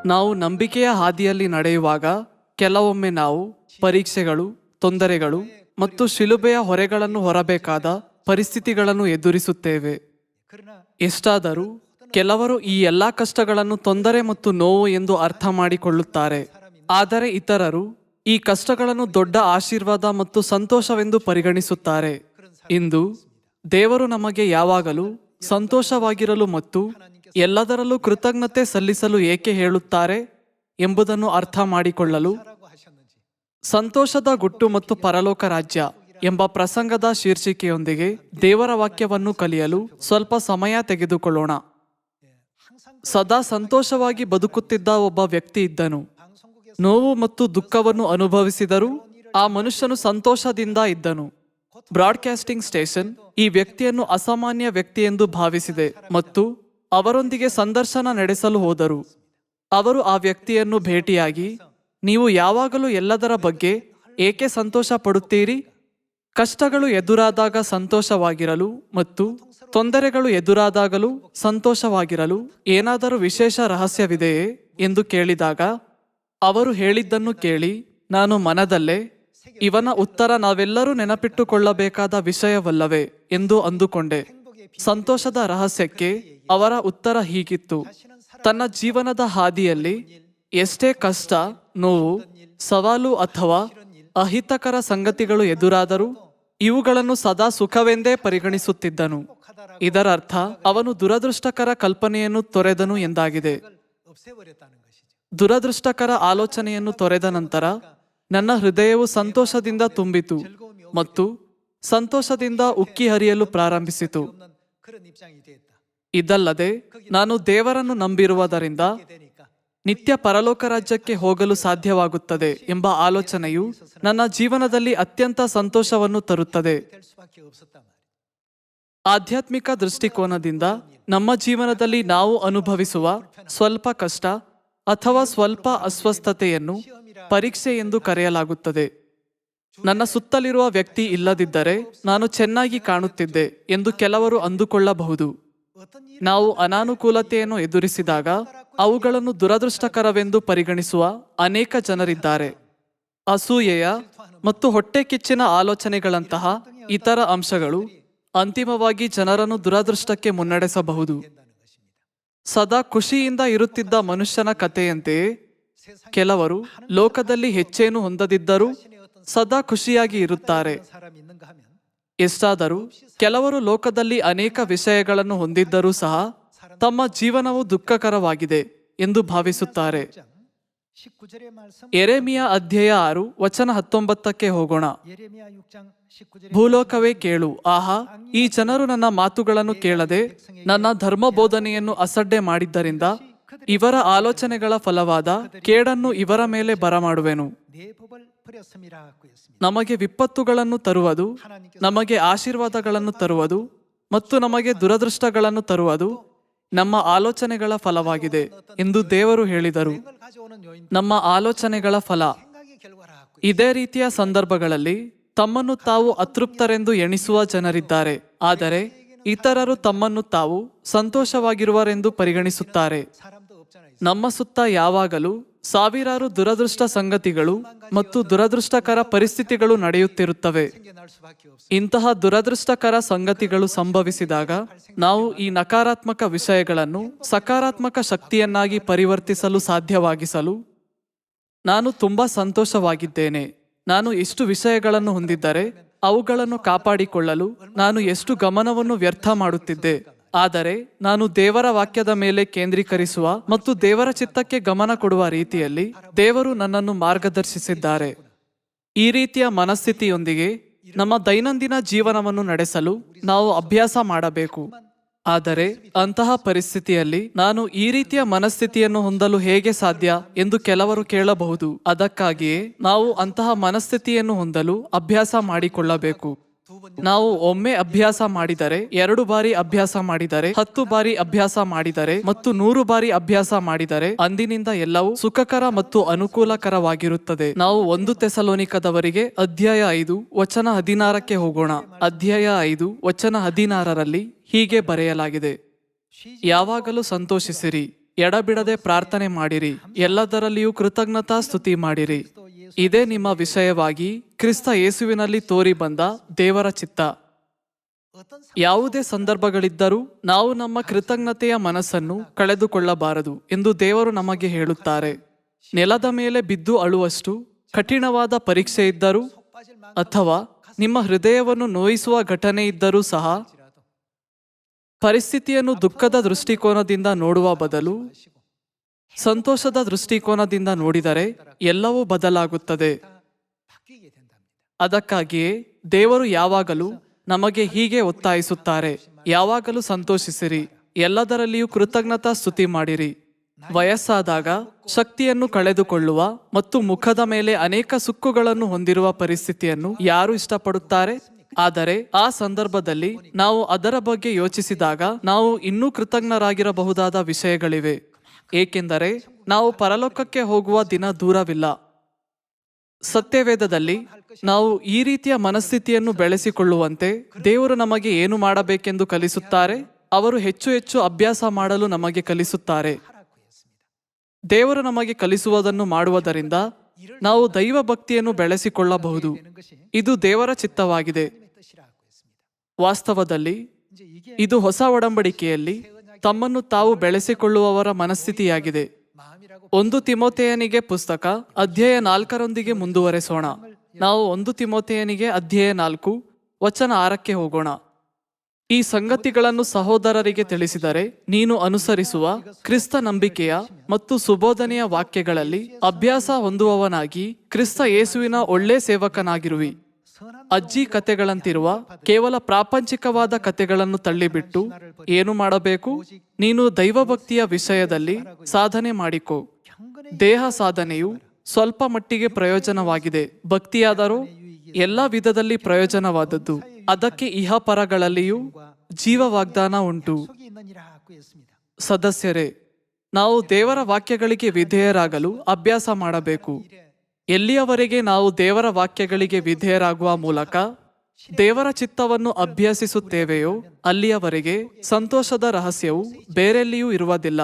ನಾವು ನಂಬಿಕೆಯ ಹಾದಿಯಲ್ಲಿ ನಡೆಯುವಾಗ ಕೆಲವೊಮ್ಮೆ ನಾವು ಪರೀಕ್ಷೆಗಳು, ತೊಂದರೆಗಳು ಮತ್ತು ಶಿಲುಬೆಯ ಹೊರೆಗಳನ್ನು ಹೊರಬೇಕಾದ ಪರಿಸ್ಥಿತಿಗಳನ್ನು ಎದುರಿಸುತ್ತೇವೆ. ಎಷ್ಟಾದರೂ ಕೆಲವರು ಈ ಎಲ್ಲ ಕಷ್ಟಗಳನ್ನು ತೊಂದರೆ ಮತ್ತು ನೋವು ಎಂದು ಅರ್ಥ ಮಾಡಿಕೊಳ್ಳುತ್ತಾರೆ. ಆದರೆ ಇತರರು ಈ ಕಷ್ಟಗಳನ್ನು ದೊಡ್ಡ ಆಶೀರ್ವಾದ ಮತ್ತು ಸಂತೋಷವೆಂದು ಪರಿಗಣಿಸುತ್ತಾರೆ. ಇಂದು ದೇವರು ನಮಗೆ ಯಾವಾಗಲೂ ಸಂತೋಷವಾಗಿರಲು ಮತ್ತು ಎಲ್ಲದರಲ್ಲೂ ಕೃತಜ್ಞತೆ ಸಲ್ಲಿಸಲು ಏಕೆ ಹೇಳುತ್ತಾರೆ ಎಂಬುದನ್ನು ಅರ್ಥ ಮಾಡಿಕೊಳ್ಳಲು ಸಂತೋಷದ ಗುಟ್ಟು ಮತ್ತು ಪರಲೋಕ ರಾಜ್ಯ ಎಂಬ ಪ್ರಸಂಗದ ಶೀರ್ಷಿಕೆಯೊಂದಿಗೆ ದೇವರ ವಾಕ್ಯವನ್ನು ಕಲಿಯಲು ಸ್ವಲ್ಪ ಸಮಯ ತೆಗೆದುಕೊಳ್ಳೋಣ. ಸದಾ ಸಂತೋಷವಾಗಿ ಬದುಕುತ್ತಿದ್ದ ಒಬ್ಬ ವ್ಯಕ್ತಿ ಇದ್ದನು. ನೋವು ಮತ್ತು ದುಃಖವನ್ನು ಅನುಭವಿಸಿದರೂ ಆ ಮನುಷ್ಯನು ಸಂತೋಷದಿಂದ ಇದ್ದನು. ಬ್ರಾಡ್ಕಾಸ್ಟಿಂಗ್ ಸ್ಟೇಷನ್ ಈ ವ್ಯಕ್ತಿಯನ್ನು ಅಸಾಮಾನ್ಯ ವ್ಯಕ್ತಿ ಎಂದು ಭಾವಿಸಿದೆ ಮತ್ತು ಅವರೊಂದಿಗೆ ಸಂದರ್ಶನ ನಡೆಸಲು ಹೋದರು. ಅವರು ಆ ವ್ಯಕ್ತಿಯನ್ನು ಭೇಟಿಯಾಗಿ, ನೀವು ಯಾವಾಗಲೂ ಎಲ್ಲದರ ಬಗ್ಗೆ ಏಕೆ ಸಂತೋಷ ಪಡುತ್ತೀರಿ? ಕಷ್ಟಗಳು ಎದುರಾದಾಗ ಸಂತೋಷವಾಗಿರಲು ಮತ್ತು ತೊಂದರೆಗಳು ಎದುರಾದಾಗಲೂ ಸಂತೋಷವಾಗಿರಲು ಏನಾದರೂ ವಿಶೇಷ ರಹಸ್ಯವಿದೆಯೇ ಎಂದು ಕೇಳಿದಾಗ ಅವರು ಹೇಳಿದ್ದನ್ನು ಕೇಳಿ ನಾನು ಮನದಲ್ಲೇ, ಇವನ ಉತ್ತರ ನಾವೆಲ್ಲರೂ ನೆನಪಿಟ್ಟುಕೊಳ್ಳಬೇಕಾದ ವಿಷಯವಲ್ಲವೇ ಎಂದು ಅಂದುಕೊಂಡೆ. ಸಂತೋಷದ ರಹಸ್ಯಕ್ಕೆ ಅವರ ಉತ್ತರ ಹೀಗಿತ್ತು: ತನ್ನ ಜೀವನದ ಹಾದಿಯಲ್ಲಿ ಎಷ್ಟೇ ಕಷ್ಟ, ನೋವು, ಸವಾಲು ಅಥವಾ ಅಹಿತಕರ ಸಂಗತಿಗಳು ಎದುರಾದರೂ ಇವುಗಳನ್ನು ಸದಾ ಸುಖವೆಂದೇ ಪರಿಗಣಿಸುತ್ತಿದ್ದನು. ಇದರರ್ಥ ಅವನು ದುರದೃಷ್ಟಕರ ಕಲ್ಪನೆಯನ್ನು ತೊರೆದನು ಎಂದಾಗಿದೆ. ದುರದೃಷ್ಟಕರ ಆಲೋಚನೆಯನ್ನು ತೊರೆದ ನಂತರ ನನ್ನ ಹೃದಯವು ಸಂತೋಷದಿಂದ ತುಂಬಿತು ಮತ್ತು ಸಂತೋಷದಿಂದ ಉಕ್ಕಿ ಹರಿಯಲು ಪ್ರಾರಂಭಿಸಿತು. ಇದಲ್ಲದೆ ನಾನು ದೇವರನ್ನು ನಂಬಿರುವುದರಿಂದ ನಿತ್ಯ ಪರಲೋಕ ರಾಜ್ಯಕ್ಕೆ ಹೋಗಲು ಸಾಧ್ಯವಾಗುತ್ತದೆ ಎಂಬ ಆಲೋಚನೆಯು ನನ್ನ ಜೀವನದಲ್ಲಿ ಅತ್ಯಂತ ಸಂತೋಷವನ್ನು ತರುತ್ತದೆ. ಆಧ್ಯಾತ್ಮಿಕ ದೃಷ್ಟಿಕೋನದಿಂದ ನಮ್ಮ ಜೀವನದಲ್ಲಿ ನಾವು ಅನುಭವಿಸುವ ಸ್ವಲ್ಪ ಕಷ್ಟ ಅಥವಾ ಸ್ವಲ್ಪ ಅಸ್ವಸ್ಥತೆಯನ್ನು ಪರೀಕ್ಷೆ ಎಂದು ಕರೆಯಲಾಗುತ್ತದೆ. ನನ್ನ ಸುತ್ತಲಿರುವ ವ್ಯಕ್ತಿ ಇಲ್ಲದಿದ್ದರೆ ನಾನು ಚೆನ್ನಾಗಿ ಕಾಣುತ್ತಿದ್ದೆ ಎಂದು ಕೆಲವರು ಅಂದುಕೊಳ್ಳಬಹುದು. ನಾವು ಅನಾನುಕೂಲತೆಯನ್ನು ಎದುರಿಸಿದಾಗ ಅವುಗಳನ್ನು ದುರದೃಷ್ಟಕರವೆಂದು ಪರಿಗಣಿಸುವ ಅನೇಕ ಜನರಿದ್ದಾರೆ. ಅಸೂಯೆಯ ಮತ್ತು ಹೊಟ್ಟೆ ಕಿಚ್ಚಿನ ಆಲೋಚನೆಗಳಂತಹ ಇತರ ಅಂಶಗಳು ಅಂತಿಮವಾಗಿ ಜನರನ್ನು ದುರದೃಷ್ಟಕ್ಕೆ ಮುನ್ನಡೆಸಬಹುದು. ಸದಾ ಖುಷಿಯಿಂದ ಇರುತ್ತಿದ್ದ ಮನುಷ್ಯನ ಕಥೆಯಂತೆಯೇ ಕೆಲವರು ಲೋಕದಲ್ಲಿ ಹೆಚ್ಚೇನು ಹೊಂದದಿದ್ದರೂ ಸದಾ ಖುಷಿಯಾಗಿ ಇರುತ್ತಾರೆ. ಎಷ್ಟಾದರೂ ಕೆಲವರು ಲೋಕದಲ್ಲಿ ಅನೇಕ ವಿಷಯಗಳನ್ನು ಹೊಂದಿದ್ದರೂ ಸಹ ತಮ್ಮ ಜೀವನವು ದುಃಖಕರವಾಗಿದೆ ಎಂದು ಭಾವಿಸುತ್ತಾರೆ. ಯೆರೆಮೀಯ ಅಧ್ಯಾಯ 6 ವಚನ 19ಕ್ಕೆ ಹೋಗೋಣ. ಭೂಲೋಕವೇ ಕೇಳು, ಆಹಾ, ಈ ಜನರು ನನ್ನ ಮಾತುಗಳನ್ನು ಕೇಳದೆ ನನ್ನ ಧರ್ಮ ಬೋಧನೆಯನ್ನು ಅಸಡ್ಡೆ ಮಾಡಿದ್ದರಿಂದ ಇವರ ಆಲೋಚನೆಗಳ ಫಲವಾದ ಕೇಡನ್ನು ಇವರ ಮೇಲೆ ಬರಮಾಡುವೆನು. ನಮಗೆ ವಿಪತ್ತುಗಳನ್ನು ತರುವುದು, ನಮಗೆ ಆಶೀರ್ವಾದಗಳನ್ನು ತರುವುದು ಮತ್ತು ನಮಗೆ ದುರದೃಷ್ಟಗಳನ್ನು ತರುವುದು ನಮ್ಮ ಆಲೋಚನೆಗಳ ಫಲವಾಗಿದೆ ಎಂದು ದೇವರು ಹೇಳಿದರು. ನಮ್ಮ ಆಲೋಚನೆಗಳ ಫಲ. ಇದೇ ರೀತಿಯ ಸಂದರ್ಭಗಳಲ್ಲಿ ತಮ್ಮನ್ನು ತಾವು ಅತೃಪ್ತರೆಂದು ಎಣಿಸುವ ಜನರಿದ್ದಾರೆ. ಆದರೆ ಇತರರು ತಮ್ಮನ್ನು ತಾವು ಸಂತೋಷವಾಗಿರುವರೆಂದು ಪರಿಗಣಿಸುತ್ತಾರೆ. ನಮ್ಮ ಸುತ್ತ ಯಾವಾಗಲೂ ಸಾವಿರಾರು ದುರದೃಷ್ಟ ಸಂಗತಿಗಳು ಮತ್ತು ದುರದೃಷ್ಟಕರ ಪರಿಸ್ಥಿತಿಗಳು ನಡೆಯುತ್ತಿರುತ್ತವೆ. ಇಂತಹ ದುರದೃಷ್ಟಕರ ಸಂಗತಿಗಳು ಸಂಭವಿಸಿದಾಗ ನಾವು ಈ ನಕಾರಾತ್ಮಕ ವಿಷಯಗಳನ್ನು ಸಕಾರಾತ್ಮಕ ಶಕ್ತಿಯನ್ನಾಗಿ ಪರಿವರ್ತಿಸಲು ಸಾಧ್ಯವಾಗಿಸಲು, ನಾನು ತುಂಬಾ ಸಂತೋಷವಾಗಿದ್ದೇನೆ, ನಾನು ಎಷ್ಟು ವಿಷಯಗಳನ್ನು ಹೊಂದಿದ್ದರೆ ಅವುಗಳನ್ನು ಕಾಪಾಡಿಕೊಳ್ಳಲು ನಾನು ಎಷ್ಟು ಗಮನವನ್ನು ವ್ಯರ್ಥ ಮಾಡುತ್ತಿದ್ದೆ. ಆದರೆ ನಾನು ದೇವರ ವಾಕ್ಯದ ಮೇಲೆ ಕೇಂದ್ರೀಕರಿಸುವ ಮತ್ತು ದೇವರ ಚಿತ್ತಕ್ಕೆ ಗಮನ ಕೊಡುವ ರೀತಿಯಲ್ಲಿ ದೇವರು ನನ್ನನ್ನು ಮಾರ್ಗದರ್ಶಿಸಿದ್ದಾರೆ. ಈ ರೀತಿಯ ಮನಸ್ಥಿತಿಯೊಂದಿಗೆ ನಮ್ಮ ದೈನಂದಿನ ಜೀವನವನ್ನು ನಡೆಸಲು ನಾವು ಅಭ್ಯಾಸ ಮಾಡಬೇಕು. ಆದರೆ ಅಂತಹ ಪರಿಸ್ಥಿತಿಯಲ್ಲಿ ನಾನು ಈ ರೀತಿಯ ಮನಸ್ಥಿತಿಯನ್ನು ಹೊಂದಲು ಹೇಗೆ ಸಾಧ್ಯ ಎಂದು ಕೆಲವರು ಕೇಳಬಹುದು. ಅದಕ್ಕಾಗಿಯೇ ನಾವು ಅಂತಹ ಮನಸ್ಥಿತಿಯನ್ನು ಹೊಂದಲು ಅಭ್ಯಾಸ ಮಾಡಿಕೊಳ್ಳಬೇಕು. ನಾವು ಒಮ್ಮೆ ಅಭ್ಯಾಸ ಮಾಡಿದರೆ, 2 ಬಾರಿ ಅಭ್ಯಾಸ ಮಾಡಿದರೆ, 10 ಬಾರಿ ಅಭ್ಯಾಸ ಮಾಡಿದರೆ ಮತ್ತು 100 ಬಾರಿ ಅಭ್ಯಾಸ ಮಾಡಿದರೆ ಅಂದಿನಿಂದ ಎಲ್ಲವೂ ಸುಖಕರ ಮತ್ತು ಅನುಕೂಲಕರವಾಗಿರುತ್ತದೆ. ನಾವು 1 ಥೆಸಲೋನಿಕದವರಿಗೆ ಅಧ್ಯಾಯ 5 ವಚನ 16ಕ್ಕೆ ಹೋಗೋಣ. ಅಧ್ಯಾಯ 5 ವಚನ 16ರಲ್ಲಿ ಹೀಗೆ ಬರೆಯಲಾಗಿದೆ: ಯಾವಾಗಲೂ ಸಂತೋಷಿಸಿರಿ, ಎಡಬಿಡದೆ ಪ್ರಾರ್ಥನೆ ಮಾಡಿರಿ, ಎಲ್ಲದರಲ್ಲಿಯೂ ಕೃತಜ್ಞತಾ ಸ್ತುತಿ ಮಾಡಿರಿ. ಇದೇ ನಿಮ್ಮ ವಿಷಯವಾಗಿ ಕ್ರಿಸ್ತ ಯೇಸುವಿನಲ್ಲಿ ತೋರಿ ಬಂದ ದೇವರ ಚಿತ್ತ. ಯಾವುದೇ ಸಂದರ್ಭಗಳಿದ್ದರೂ ನಾವು ನಮ್ಮ ಕೃತಜ್ಞತೆಯ ಮನಸ್ಸನ್ನು ಕಳೆದುಕೊಳ್ಳಬಾರದು ಎಂದು ದೇವರು ನಮಗೆ ಹೇಳುತ್ತಾರೆ. ನೆಲದ ಮೇಲೆ ಬಿದ್ದು ಅಳುವಷ್ಟು ಕಠಿಣವಾದ ಪರೀಕ್ಷೆ ಇದ್ದರೂ ಅಥವಾ ನಿಮ್ಮ ಹೃದಯವನ್ನು ನೋಯಿಸುವ ಘಟನೆ ಇದ್ದರೂ ಸಹ ಪರಿಸ್ಥಿತಿಯನ್ನು ದುಃಖದ ದೃಷ್ಟಿಕೋನದಿಂದ ನೋಡುವ ಬದಲು ಸಂತೋಷದ ದೃಷ್ಟಿಕೋನದಿಂದ ನೋಡಿದರೆ ಎಲ್ಲವೂ ಬದಲಾಗುತ್ತದೆ. ಅದಕ್ಕಾಗಿಯೇ ದೇವರು ಯಾವಾಗಲೂ ನಮಗೆ ಹೀಗೆ ಒತ್ತಾಯಿಸುತ್ತಾರೆ, ಯಾವಾಗಲೂ ಸಂತೋಷಿಸಿರಿ, ಎಲ್ಲದರಲ್ಲಿಯೂ ಕೃತಜ್ಞತಾ ಸ್ತುತಿ ಮಾಡಿರಿ. ವಯಸ್ಸಾದಾಗ ಶಕ್ತಿಯನ್ನು ಕಳೆದುಕೊಳ್ಳುವ ಮತ್ತು ಮುಖದ ಮೇಲೆ ಅನೇಕ ಸುಕ್ಕುಗಳನ್ನು ಹೊಂದಿರುವ ಪರಿಸ್ಥಿತಿಯನ್ನು ಯಾರು ಇಷ್ಟಪಡುತ್ತಾರೆ? ಆದರೆ ಆ ಸಂದರ್ಭದಲ್ಲಿ ನಾವು ಅದರ ಬಗ್ಗೆ ಯೋಚಿಸಿದಾಗ ನಾವು ಇನ್ನೂ ಕೃತಜ್ಞರಾಗಿರಬಹುದಾದ ವಿಷಯಗಳಿವೆ, ಏಕೆಂದರೆ ನಾವು ಪರಲೋಕಕ್ಕೆ ಹೋಗುವ ದಿನ ದೂರವಿಲ್ಲ. ಸತ್ಯವೇದದಲ್ಲಿ ನಾವು ಈ ರೀತಿಯ ಮನಸ್ಥಿತಿಯನ್ನು ಬೆಳೆಸಿಕೊಳ್ಳುವಂತೆ ದೇವರು ನಮಗೆ ಏನು ಮಾಡಬೇಕೆಂದು ಕಲಿಸುತ್ತಾರೆ? ಅವರು ಹೆಚ್ಚು ಹೆಚ್ಚು ಅಭ್ಯಾಸ ಮಾಡಲು ನಮಗೆ ಕಲಿಸುತ್ತಾರೆ. ದೇವರು ನಮಗೆ ಕಲಿಸುವುದನ್ನು ಮಾಡುವುದರಿಂದ ನಾವು ದೈವ ಭಕ್ತಿಯನ್ನು ಬೆಳೆಸಿಕೊಳ್ಳಬಹುದು. ಇದು ದೇವರ ಚಿತ್ತವಾಗಿದೆ. ವಾಸ್ತವದಲ್ಲಿ ಇದು ಹೊಸ ಒಡಂಬಡಿಕೆಯಲ್ಲಿ ತಮ್ಮನ್ನು ತಾವು ಬೆಳೆಸಿಕೊಳ್ಳುವವರ ಮನಸ್ಥಿತಿಯಾಗಿದೆ. 1 ತಿಮೋಥೆಯನಿಗೆ ಪುಸ್ತಕ ಅಧ್ಯಾಯ 4 ಮುಂದುವರೆಸೋಣ. ನಾವು 1 ತಿಮೋಥೆಯನಿಗೆ ಅಧ್ಯಾಯ 4 ವಚನ 6 ಹೋಗೋಣ. ಈ ಸಂಗತಿಗಳನ್ನು ಸಹೋದರರಿಗೆ ತಿಳಿಸಿದರೆ ನೀನು ಅನುಸರಿಸುವ ಕ್ರಿಸ್ತ ನಂಬಿಕೆಯ ಮತ್ತು ಸುಬೋಧನೆಯ ವಾಕ್ಯಗಳಲ್ಲಿ ಅಭ್ಯಾಸ ಹೊಂದುವವನಾಗಿ ಕ್ರಿಸ್ತ ಯೇಸುವಿನ ಒಳ್ಳೆ ಸೇವಕನಾಗಿರುವಿ. ಅಜ್ಜಿ ಕತೆಗಳಂತಿರುವ ಕೇವಲ ಪ್ರಾಪಂಚಿಕವಾದ ಕತೆಗಳನ್ನು ತಳ್ಳಿಬಿಟ್ಟು ಏನು ಮಾಡಬೇಕು? ನೀನು ದೈವಭಕ್ತಿಯ ವಿಷಯದಲ್ಲಿ ಸಾಧನೆ ಮಾಡಿಕೊ. ದೇಹ ಸಾಧನೆಯು ಸ್ವಲ್ಪ ಮಟ್ಟಿಗೆ ಪ್ರಯೋಜನವಾಗಿದೆ, ಭಕ್ತಿಯಾದರೂ ಎಲ್ಲ ವಿಧದಲ್ಲಿ ಪ್ರಯೋಜನವಾದದ್ದು. ಅದಕ್ಕೆ ಇಹಪರಗಳಲ್ಲಿಯೂ ಜೀವ ವಾಗ್ದಾನ ಉಂಟು. ಸದಸ್ಯರೇ, ನಾವು ದೇವರ ವಾಕ್ಯಗಳಿಗೆ ವಿಧೇಯರಾಗಲು ಅಭ್ಯಾಸ ಮಾಡಬೇಕು. ಎಲ್ಲಿಯವರೆಗೆ ನಾವು ದೇವರ ವಾಕ್ಯಗಳಿಗೆ ವಿಧೇಯರಾಗುವ ಮೂಲಕ ದೇವರ ಚಿತ್ತವನ್ನು ಅಭ್ಯಸಿಸುತ್ತೇವೆಯೋ ಅಲ್ಲಿಯವರೆಗೆ ಸಂತೋಷದ ರಹಸ್ಯವು ಬೇರೆಲ್ಲಿಯೂ ಇರುವುದಿಲ್ಲ.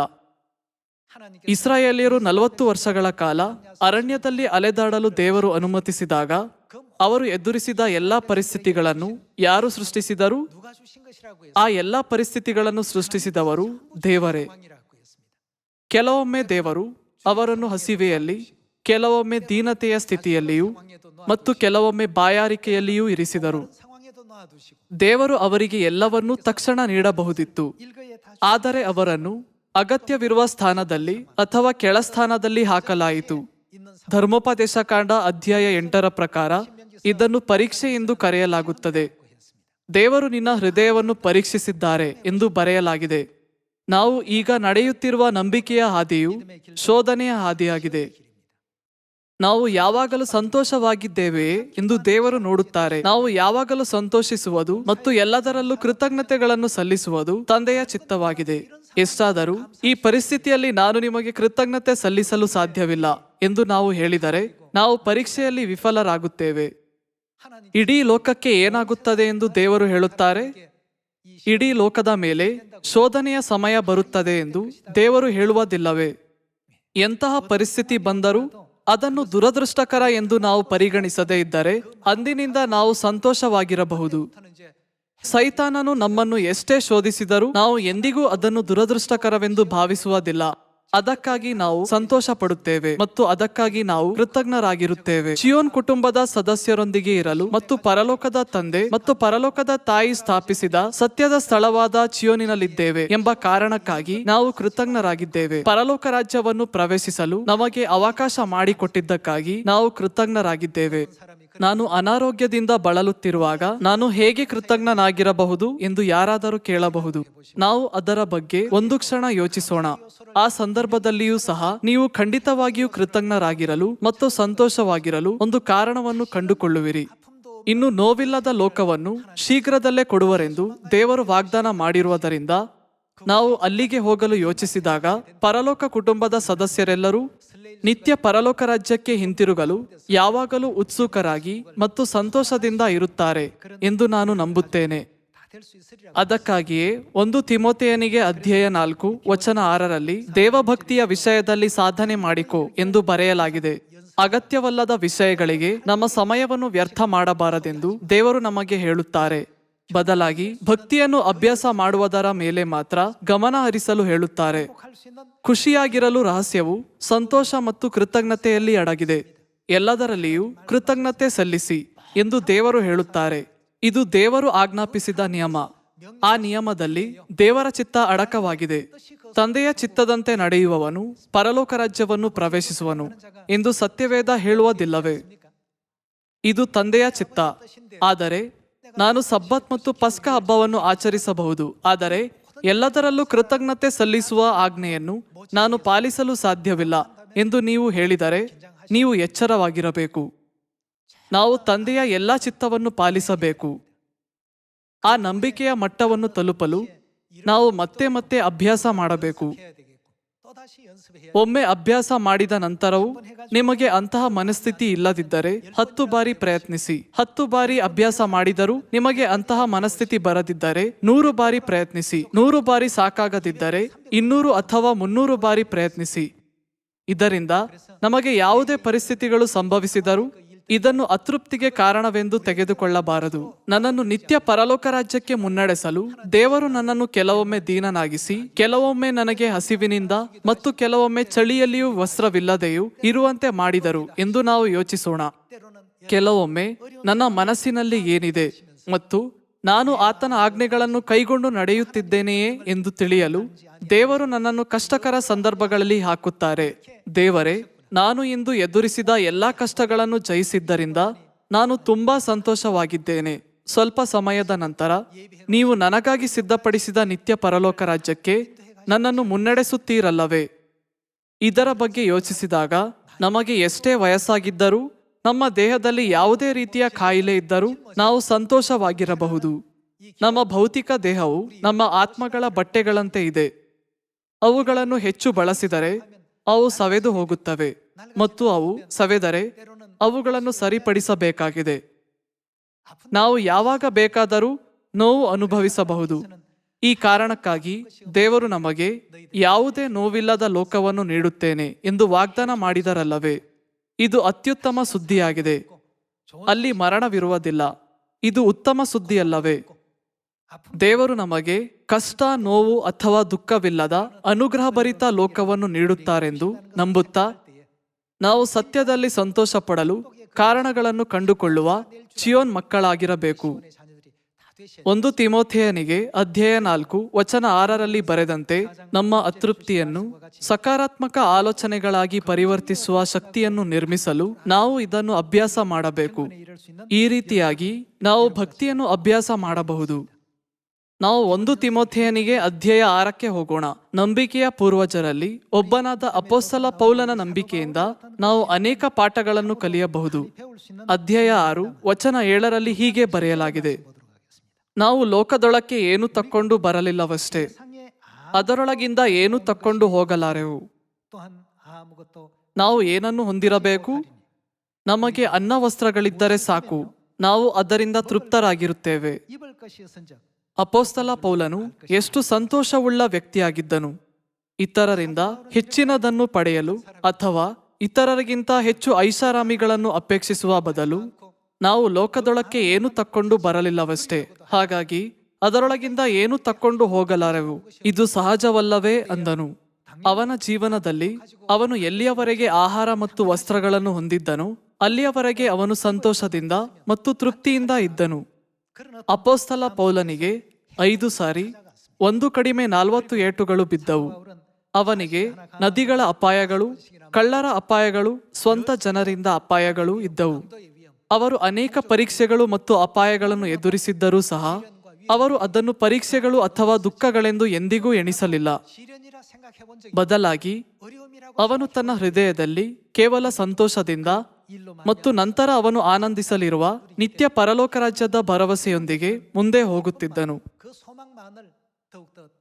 ಇಸ್ರಾಯೇಲ್ಯರು 40 ವರ್ಷಗಳ ಕಾಲ ಅರಣ್ಯದಲ್ಲಿ ಅಲೆದಾಡಲು ದೇವರು ಅನುಮತಿಸಿದಾಗ ಅವರು ಎದುರಿಸಿದ ಎಲ್ಲಾ ಪರಿಸ್ಥಿತಿಗಳನ್ನು ಯಾರು ಸೃಷ್ಟಿಸಿದರು? ಆ ಎಲ್ಲಾ ಪರಿಸ್ಥಿತಿಗಳನ್ನು ಸೃಷ್ಟಿಸಿದವರು ದೇವರೇ. ಕೆಲವೊಮ್ಮೆ ದೇವರು ಅವರನ್ನು ಹಸಿವೆಯಲ್ಲಿ, ಕೆಲವೊಮ್ಮೆ ದೀನತೆಯ ಸ್ಥಿತಿಯಲ್ಲಿಯೂ ಮತ್ತು ಕೆಲವೊಮ್ಮೆ ಬಾಯಾರಿಕೆಯಲ್ಲಿಯೂ ಇರಿಸಿದರು. ದೇವರು ಅವರಿಗೆ ಎಲ್ಲವನ್ನೂ ತಕ್ಷಣ ನೀಡಬಹುದಿತ್ತು, ಆದರೆ ಅವರನ್ನು ಅಗತ್ಯವಿರುವ ಸ್ಥಾನದಲ್ಲಿ ಅಥವಾ ಕೆಳಸ್ಥಾನದಲ್ಲಿ ಹಾಕಲಾಯಿತು. ಧರ್ಮೋಪದೇಶಕಾಂಡ ಅಧ್ಯಾಯ 8 ಪ್ರಕಾರ ಇದನ್ನು ಪರೀಕ್ಷೆ ಎಂದು ಕರೆಯಲಾಗುತ್ತದೆ. ದೇವರು ನಿನ್ನ ಹೃದಯವನ್ನು ಪರೀಕ್ಷಿಸಿದ್ದಾರೆ ಎಂದು ಬರೆಯಲಾಗಿದೆ. ನಾವು ಈಗ ನಡೆಯುತ್ತಿರುವ ನಂಬಿಕೆಯ ಹಾದಿಯು ಶೋಧನೆಯ ಹಾದಿಯಾಗಿದೆ. ನಾವು ಯಾವಾಗಲೂ ಸಂತೋಷವಾಗಿದ್ದೇವೆಯೇ ಎಂದು ದೇವರು ನೋಡುತ್ತಾರೆ. ನಾವು ಯಾವಾಗಲೂ ಸಂತೋಷಿಸುವುದು ಮತ್ತು ಎಲ್ಲದರಲ್ಲೂ ಕೃತಜ್ಞತೆಗಳನ್ನು ಸಲ್ಲಿಸುವುದು ತಂದೆಯ ಚಿತ್ತವಾಗಿದೆ. ಎಷ್ಟಾದರೂ ಈ ಪರಿಸ್ಥಿತಿಯಲ್ಲಿ ನಾನು ನಿಮಗೆ ಕೃತಜ್ಞತೆ ಸಲ್ಲಿಸಲು ಸಾಧ್ಯವಿಲ್ಲ ಎಂದು ನಾವು ಹೇಳಿದರೆ ನಾವು ಪರೀಕ್ಷೆಯಲ್ಲಿ ವಿಫಲರಾಗುತ್ತೇವೆ. ಇಡೀ ಲೋಕಕ್ಕೆ ಏನಾಗುತ್ತದೆ ಎಂದು ದೇವರು ಹೇಳುತ್ತಾರೆ? ಇಡೀ ಲೋಕದ ಮೇಲೆ ಶೋಧನೆಯ ಸಮಯ ಬರುತ್ತದೆ ಎಂದು ದೇವರು ಹೇಳುವುದಿಲ್ಲವೇ? ಎಂತಹ ಪರಿಸ್ಥಿತಿ ಬಂದರೂ ಅದನ್ನು ದುರದೃಷ್ಟಕರ ಎಂದು ನಾವು ಪರಿಗಣಿಸದೇ ಇದ್ದರೆ ಅಂದಿನಿಂದ ನಾವು ಸಂತೋಷವಾಗಿರಬಹುದು. ಸೈತಾನನು ನಮ್ಮನ್ನು ಎಷ್ಟೇ ಶೋಧಿಸಿದರೂ ನಾವು ಎಂದಿಗೂ ಅದನ್ನು ದುರದೃಷ್ಟಕರವೆಂದು ಭಾವಿಸುವುದಿಲ್ಲ. ಅದಕ್ಕಾಗಿ ನಾವು ಸಂತೋಷ ಪಡುತ್ತೇವೆ ಮತ್ತು ಅದಕ್ಕಾಗಿ ನಾವು ಕೃತಜ್ಞರಾಗಿರುತ್ತೇವೆ. ಚಿಯೋನ್ ಕುಟುಂಬದ ಸದಸ್ಯರೊಂದಿಗೆ ಇರಲು ಮತ್ತು ಪರಲೋಕದ ತಂದೆ ಮತ್ತು ಪರಲೋಕದ ತಾಯಿ ಸ್ಥಾಪಿಸಿದ ಸತ್ಯದ ಸ್ಥಳವಾದ ಚಿಯೋನಿನಲ್ಲಿದ್ದೇವೆ ಎಂಬ ಕಾರಣಕ್ಕಾಗಿ ನಾವು ಕೃತಜ್ಞರಾಗಿದ್ದೇವೆ. ಪರಲೋಕ ರಾಜ್ಯವನ್ನು ಪ್ರವೇಶಿಸಲು ನಮಗೆ ಅವಕಾಶ ಮಾಡಿಕೊಟ್ಟಿದ್ದಕ್ಕಾಗಿ ನಾವು ಕೃತಜ್ಞರಾಗಿದ್ದೇವೆ. ನಾನು ಅನಾರೋಗ್ಯದಿಂದ ಬಳಲುತ್ತಿರುವಾಗ ನಾನು ಹೇಗೆ ಕೃತಜ್ಞನಾಗಿರಬಹುದು ಎಂದು ಯಾರಾದರೂ ಕೇಳಬಹುದು. ನಾವು ಅದರ ಬಗ್ಗೆ ಒಂದು ಕ್ಷಣ ಯೋಚಿಸೋಣ. ಆ ಸಂದರ್ಭದಲ್ಲಿಯೂ ಸಹ ನೀವು ಖಂಡಿತವಾಗಿಯೂ ಕೃತಜ್ಞರಾಗಿರಲು ಮತ್ತು ಸಂತೋಷವಾಗಿರಲು ಒಂದು ಕಾರಣವನ್ನು ಕಂಡುಕೊಳ್ಳುವಿರಿ. ಇನ್ನು ನೋವಿಲ್ಲದ ಲೋಕವನ್ನು ಶೀಘ್ರದಲ್ಲೇ ಕೊಡುವರೆಂದು ದೇವರು ವಾಗ್ದಾನ ಮಾಡಿರುವುದರಿಂದ ನಾವು ಅಲ್ಲಿಗೆ ಹೋಗಲು ಯೋಚಿಸಿದಾಗ ಪರಲೋಕ ಕುಟುಂಬದ ಸದಸ್ಯರೆಲ್ಲರೂ ನಿತ್ಯ ಪರಲೋಕ ರಾಜ್ಯಕ್ಕೆ ಹಿಂತಿರುಗಲು ಯಾವಾಗಲೂ ಉತ್ಸುಕರಾಗಿ ಮತ್ತು ಸಂತೋಷದಿಂದ ಇರುತ್ತಾರೆ ಎಂದು ನಾನು ನಂಬುತ್ತೇನೆ. ಅದಕ್ಕಾಗಿಯೇ 1 ತಿಮೋಥೆಯನಿಗೆ ಅಧ್ಯಾಯ 4 ವಚನ 6ರಲ್ಲಿ ದೇವಭಕ್ತಿಯ ವಿಷಯದಲ್ಲಿ ಸಾಧನೆ ಮಾಡಿಕೊ ಎಂದು ಬರೆಯಲಾಗಿದೆ. ಅಗತ್ಯವಲ್ಲದ ವಿಷಯಗಳಿಗೆ ನಮ್ಮ ಸಮಯವನ್ನು ವ್ಯರ್ಥ ಮಾಡಬಾರದೆಂದು ದೇವರು ನಮಗೆ ಹೇಳುತ್ತಾರೆ. ಬದಲಾಗಿ ಭಕ್ತಿಯನ್ನು ಅಭ್ಯಾಸ ಮಾಡುವುದರ ಮೇಲೆ ಮಾತ್ರ ಗಮನ ಹರಿಸಲು ಹೇಳುತ್ತಾರೆ. ಖುಷಿಯಾಗಿರಲು ರಹಸ್ಯವು ಸಂತೋಷ ಮತ್ತು ಕೃತಜ್ಞತೆಯಲ್ಲಿ ಅಡಗಿದೆ. ಎಲ್ಲದರಲ್ಲಿಯೂ ಕೃತಜ್ಞತೆ ಸಲ್ಲಿಸಿ ಎಂದು ದೇವರು ಹೇಳುತ್ತಾರೆ. ಇದು ದೇವರು ಆಜ್ಞಾಪಿಸಿದ ನಿಯಮ. ಆ ನಿಯಮದಲ್ಲಿ ದೇವರ ಚಿತ್ತ ಅಡಕವಾಗಿದೆ. ತಂದೆಯ ಚಿತ್ತದಂತೆ ನಡೆಯುವವನು ಪರಲೋಕ ರಾಜ್ಯವನ್ನು ಪ್ರವೇಶಿಸುವನು ಎಂದು ಸತ್ಯವೇದ ಹೇಳುವುದಿಲ್ಲವೇ? ಇದು ತಂದೆಯ ಚಿತ್ತ. ಆದರೆ ನಾನು ಸಬ್ಬತ್ ಮತ್ತು ಪಸ್ಕ ಹಬ್ಬವನ್ನು ಆಚರಿಸಬಹುದು, ಆದರೆ ಎಲ್ಲದರಲ್ಲೂ ಕೃತಜ್ಞತೆ ಸಲ್ಲಿಸುವ ಆಜ್ಞೆಯನ್ನು ನಾನು ಪಾಲಿಸಲು ಸಾಧ್ಯವಿಲ್ಲ ಎಂದು ನೀವು ಹೇಳಿದರೆ ನೀವು ಎಚ್ಚರವಾಗಿರಬೇಕು. ನಾವು ತಂದೆಯ ಎಲ್ಲ ಚಿತ್ತವನ್ನು ಪಾಲಿಸಬೇಕು. ಆ ನಂಬಿಕೆಯ ಮಟ್ಟವನ್ನು ತಲುಪಲು ನಾವು ಮತ್ತೆ ಮತ್ತೆ ಅಭ್ಯಾಸ ಮಾಡಬೇಕು. ಒಮ್ಮೆ ಅಭ್ಯಾಸ ಮಾಡಿದ ನಂತರವೂ ನಿಮಗೆ ಅಂತಹ ಮನಸ್ಥಿತಿ ಇಲ್ಲದಿದ್ದರೆ 10 ಬಾರಿ ಪ್ರಯತ್ನಿಸಿ. 10 ಬಾರಿ ಅಭ್ಯಾಸ ಮಾಡಿದರೂ ನಿಮಗೆ ಅಂತಹ ಮನಸ್ಥಿತಿ ಬರದಿದ್ದರೆ 100 ಬಾರಿ ಪ್ರಯತ್ನಿಸಿ. 100 ಬಾರಿ ಸಾಕಾಗದಿದ್ದರೆ 200 ಅಥವಾ 300 ಬಾರಿ ಪ್ರಯತ್ನಿಸಿ. ಇದರಿಂದ ನಮಗೆ ಯಾವುದೇ ಪರಿಸ್ಥಿತಿಗಳು ಸಂಭವಿಸಿದರೂ ಇದನ್ನು ಅತೃಪ್ತಿಗೆ ಕಾರಣವೆಂದು ತೆಗೆದುಕೊಳ್ಳಬಾರದು. ನನ್ನನ್ನು ನಿತ್ಯ ಪರಲೋಕ ರಾಜ್ಯಕ್ಕೆ ಮುನ್ನಡೆಸಲು ದೇವರು ನನ್ನನ್ನು ಕೆಲವೊಮ್ಮೆ ದೀನನಾಗಿಸಿ, ಕೆಲವೊಮ್ಮೆ ನನಗೆ ಹಸಿವಿನಿಂದ ಮತ್ತು ಕೆಲವೊಮ್ಮೆ ಚಳಿಯಲ್ಲಿಯೂ ವಸ್ತ್ರವಿಲ್ಲದೆಯೂ ಇರುವಂತೆ ಮಾಡಿದರು ಎಂದು ನಾವು ಯೋಚಿಸೋಣ. ಕೆಲವೊಮ್ಮೆ ನನ್ನ ಮನಸ್ಸಿನಲ್ಲಿ ಏನಿದೆ ಮತ್ತು ನಾನು ಆತನ ಆಜ್ಞೆಗಳನ್ನು ಕೈಗೊಂಡು ನಡೆಯುತ್ತಿದ್ದೇನೆಯೇ ಎಂದು ತಿಳಿಯಲು ದೇವರು ನನ್ನನ್ನು ಕಷ್ಟಕರ ಸಂದರ್ಭಗಳಲ್ಲಿ ಹಾಕುತ್ತಾರೆ. ದೇವರೇ, ನಾನು ಇಂದು ಎದುರಿಸಿದ ಎಲ್ಲಾ ಕಷ್ಟಗಳನ್ನು ಜಯಿಸಿದ್ದರಿಂದ ನಾನು ತುಂಬಾ ಸಂತೋಷವಾಗಿದ್ದೇನೆ. ಸ್ವಲ್ಪ ಸಮಯದ ನಂತರ ನೀವು ನನಗಾಗಿ ಸಿದ್ಧಪಡಿಸಿದ ನಿತ್ಯ ಪರಲೋಕ ರಾಜ್ಯಕ್ಕೆ ನನ್ನನ್ನು ಮುನ್ನಡೆಸುತ್ತೀರಲ್ಲವೇ? ಇದರ ಬಗ್ಗೆ ಯೋಚಿಸಿದಾಗ ನಮಗೆ ಎಷ್ಟೇ ವಯಸ್ಸಾಗಿದ್ದರೂ, ನಮ್ಮ ದೇಹದಲ್ಲಿ ಯಾವುದೇ ರೀತಿಯ ಕಾಯಿಲೆ ಇದ್ದರೂ ನಾವು ಸಂತೋಷವಾಗಿರಬಹುದು. ನಮ್ಮ ಭೌತಿಕ ದೇಹವು ನಮ್ಮ ಆತ್ಮಗಳ ಬಟ್ಟೆಗಳಂತೆ ಇದೆ. ಅವುಗಳನ್ನು ಹೆಚ್ಚು ಬಳಸಿದರೆ ಅವು ಸವೆದು ಹೋಗುತ್ತವೆ ಮತ್ತು ಅವು ಸವೆದರೆ ಅವುಗಳನ್ನು ಸರಿಪಡಿಸಬೇಕಾಗಿದೆ. ನಾವು ಯಾವಾಗ ಬೇಕಾದರೂ ನೋವು ಅನುಭವಿಸಬಹುದು. ಈ ಕಾರಣಕ್ಕಾಗಿ ದೇವರು ನಮಗೆ ಯಾವುದೇ ನೋವಿಲ್ಲದ ಲೋಕವನ್ನು ನೀಡುತ್ತೇನೆ ಎಂದು ವಾಗ್ದಾನ ಮಾಡಿದರಲ್ಲವೇ? ಇದು ಅತ್ಯುತ್ತಮ ಸುದ್ದಿಯಾಗಿದೆ. ಅಲ್ಲಿ ಮರಣವಿರುವುದಿಲ್ಲ. ಇದು ಉತ್ತಮ ಸುದ್ದಿಯಲ್ಲವೇ? ದೇವರು ನಮಗೆ ಕಷ್ಟ, ನೋವು ಅಥವಾ ದುಃಖವಿಲ್ಲದ ಅನುಗ್ರಹಭರಿತ ಲೋಕವನ್ನು ನೀಡುತ್ತಾರೆಂದು ನಂಬುತ್ತಾ ನಾವು ಸತ್ಯದಲ್ಲಿ ಸಂತೋಷ ಪಡಲು ಕಾರಣಗಳನ್ನು ಕಂಡುಕೊಳ್ಳುವ ಚಿಯೋನ್ ಮಕ್ಕಳಾಗಿರಬೇಕು. 1 ತಿಮೋಥೆಯನಿಗೆ ಅಧ್ಯಾಯ 4 ವಚನ 6ರಲ್ಲಿ ಬರೆದಂತೆ ನಮ್ಮ ಅತೃಪ್ತಿಯನ್ನು ಸಕಾರಾತ್ಮಕ ಆಲೋಚನೆಗಳಾಗಿ ಪರಿವರ್ತಿಸುವ ಶಕ್ತಿಯನ್ನು ನಿರ್ಮಿಸಲು ನಾವು ಇದನ್ನು ಅಭ್ಯಾಸ ಮಾಡಬೇಕು. ಈ ರೀತಿಯಾಗಿ ನಾವು ಭಕ್ತಿಯನ್ನು ಅಭ್ಯಾಸ ಮಾಡಬಹುದು. ನಾವು 1 ತಿಮೋಥೆಯನಿಗೆ ಅಧ್ಯಾಯ 6ಕ್ಕೆ ಹೋಗೋಣ. ನಂಬಿಕೆಯ ಪೂರ್ವಜರಲ್ಲಿ ಒಬ್ಬನಾದ ಅಪೊಸ್ತಲ ಪೌಲನ ನಂಬಿಕೆಯಿಂದ ನಾವು ಅನೇಕ ಪಾಠಗಳನ್ನು ಕಲಿಯಬಹುದು. ಅಧ್ಯಾಯ 6 ವಚನ 7ರಲ್ಲಿ ಹೀಗೆ ಬರೆಯಲಾಗಿದೆ: ನಾವು ಲೋಕದೊಳಕ್ಕೆ ಏನು ತಕ್ಕೊಂಡು ಬರಲಿಲ್ಲವಷ್ಟೇ, ಅದರೊಳಗಿಂದ ಏನು ತಕ್ಕೊಂಡು ಹೋಗಲಾರೆವು. ನಾವು ಏನನ್ನು ಹೊಂದಿರಬೇಕು? ನಮಗೆ ಅನ್ನ ವಸ್ತ್ರಗಳಿದ್ದರೆ ಸಾಕು, ನಾವು ಅದರಿಂದ ತೃಪ್ತರಾಗಿರುತ್ತೇವೆ. ಅಪೊಸ್ತಲ ಪೌಲನು ಎಷ್ಟು ಸಂತೋಷವುಳ್ಳ ವ್ಯಕ್ತಿಯಾಗಿದ್ದನು. ಇತರರಿಂದ ಹೆಚ್ಚಿನದನ್ನು ಪಡೆಯಲು ಅಥವಾ ಇತರರಿಗಿಂತ ಹೆಚ್ಚು ಐಷಾರಾಮಿಗಳನ್ನು ಅಪೇಕ್ಷಿಸುವ ಬದಲು ನಾವು ಲೋಕದೊಳಕ್ಕೆ ಏನು ತಕ್ಕೊಂಡು ಬರಲಿಲ್ಲವಷ್ಟೇ, ಹಾಗಾಗಿ ಅದರೊಳಗಿಂದ ಏನು ತಕ್ಕೊಂಡು ಹೋಗಲಾರೆವು. ಇದು ಸಹಜವಲ್ಲವೇ ಅಂದನು. ಅವನ ಜೀವನದಲ್ಲಿ ಅವನು ಎಲ್ಲಿಯವರೆಗೆ ಆಹಾರ ಮತ್ತು ವಸ್ತ್ರಗಳನ್ನು ಹೊಂದಿದ್ದನೋ ಅಲ್ಲಿಯವರೆಗೆ ಅವನು ಸಂತೋಷದಿಂದ ಮತ್ತು ತೃಪ್ತಿಯಿಂದ ಇದ್ದನು. ಅಪೊಸ್ತಲ ಪೌಲನಿಗೆ 5 ಸಾರಿ 1 ಕಡಿಮೆ 40 ಏಟುಗಳು ಬಿದ್ದವು. ಅವನಿಗೆ ನದಿಗಳ ಅಪಾಯಗಳು, ಕಳ್ಳರ ಅಪಾಯಗಳು, ಸ್ವಂತ ಜನರಿಂದ ಅಪಾಯಗಳು ಇದ್ದವು. ಅವರು ಅನೇಕ ಪರೀಕ್ಷೆಗಳು ಮತ್ತು ಅಪಾಯಗಳನ್ನು ಎದುರಿಸಿದ್ದರೂ ಸಹ ಅವರು ಅದನ್ನು ಪರೀಕ್ಷೆಗಳು ಅಥವಾ ದುಃಖಗಳೆಂದು ಎಂದಿಗೂ ಎಣಿಸಲಿಲ್ಲ. ಬದಲಾಗಿ ಅವನು ತನ್ನ ಹೃದಯದಲ್ಲಿ ಕೇವಲ ಸಂತೋಷದಿಂದ ಮತ್ತು ನಂತರ ಅವನು ಆನಂದಿಸಲಿರುವ ನಿತ್ಯ ಪರಲೋಕ ರಾಜ್ಯದ ಭರವಸೆಯೊಂದಿಗೆ ಮುಂದೆ ಹೋಗುತ್ತಿದ್ದನು.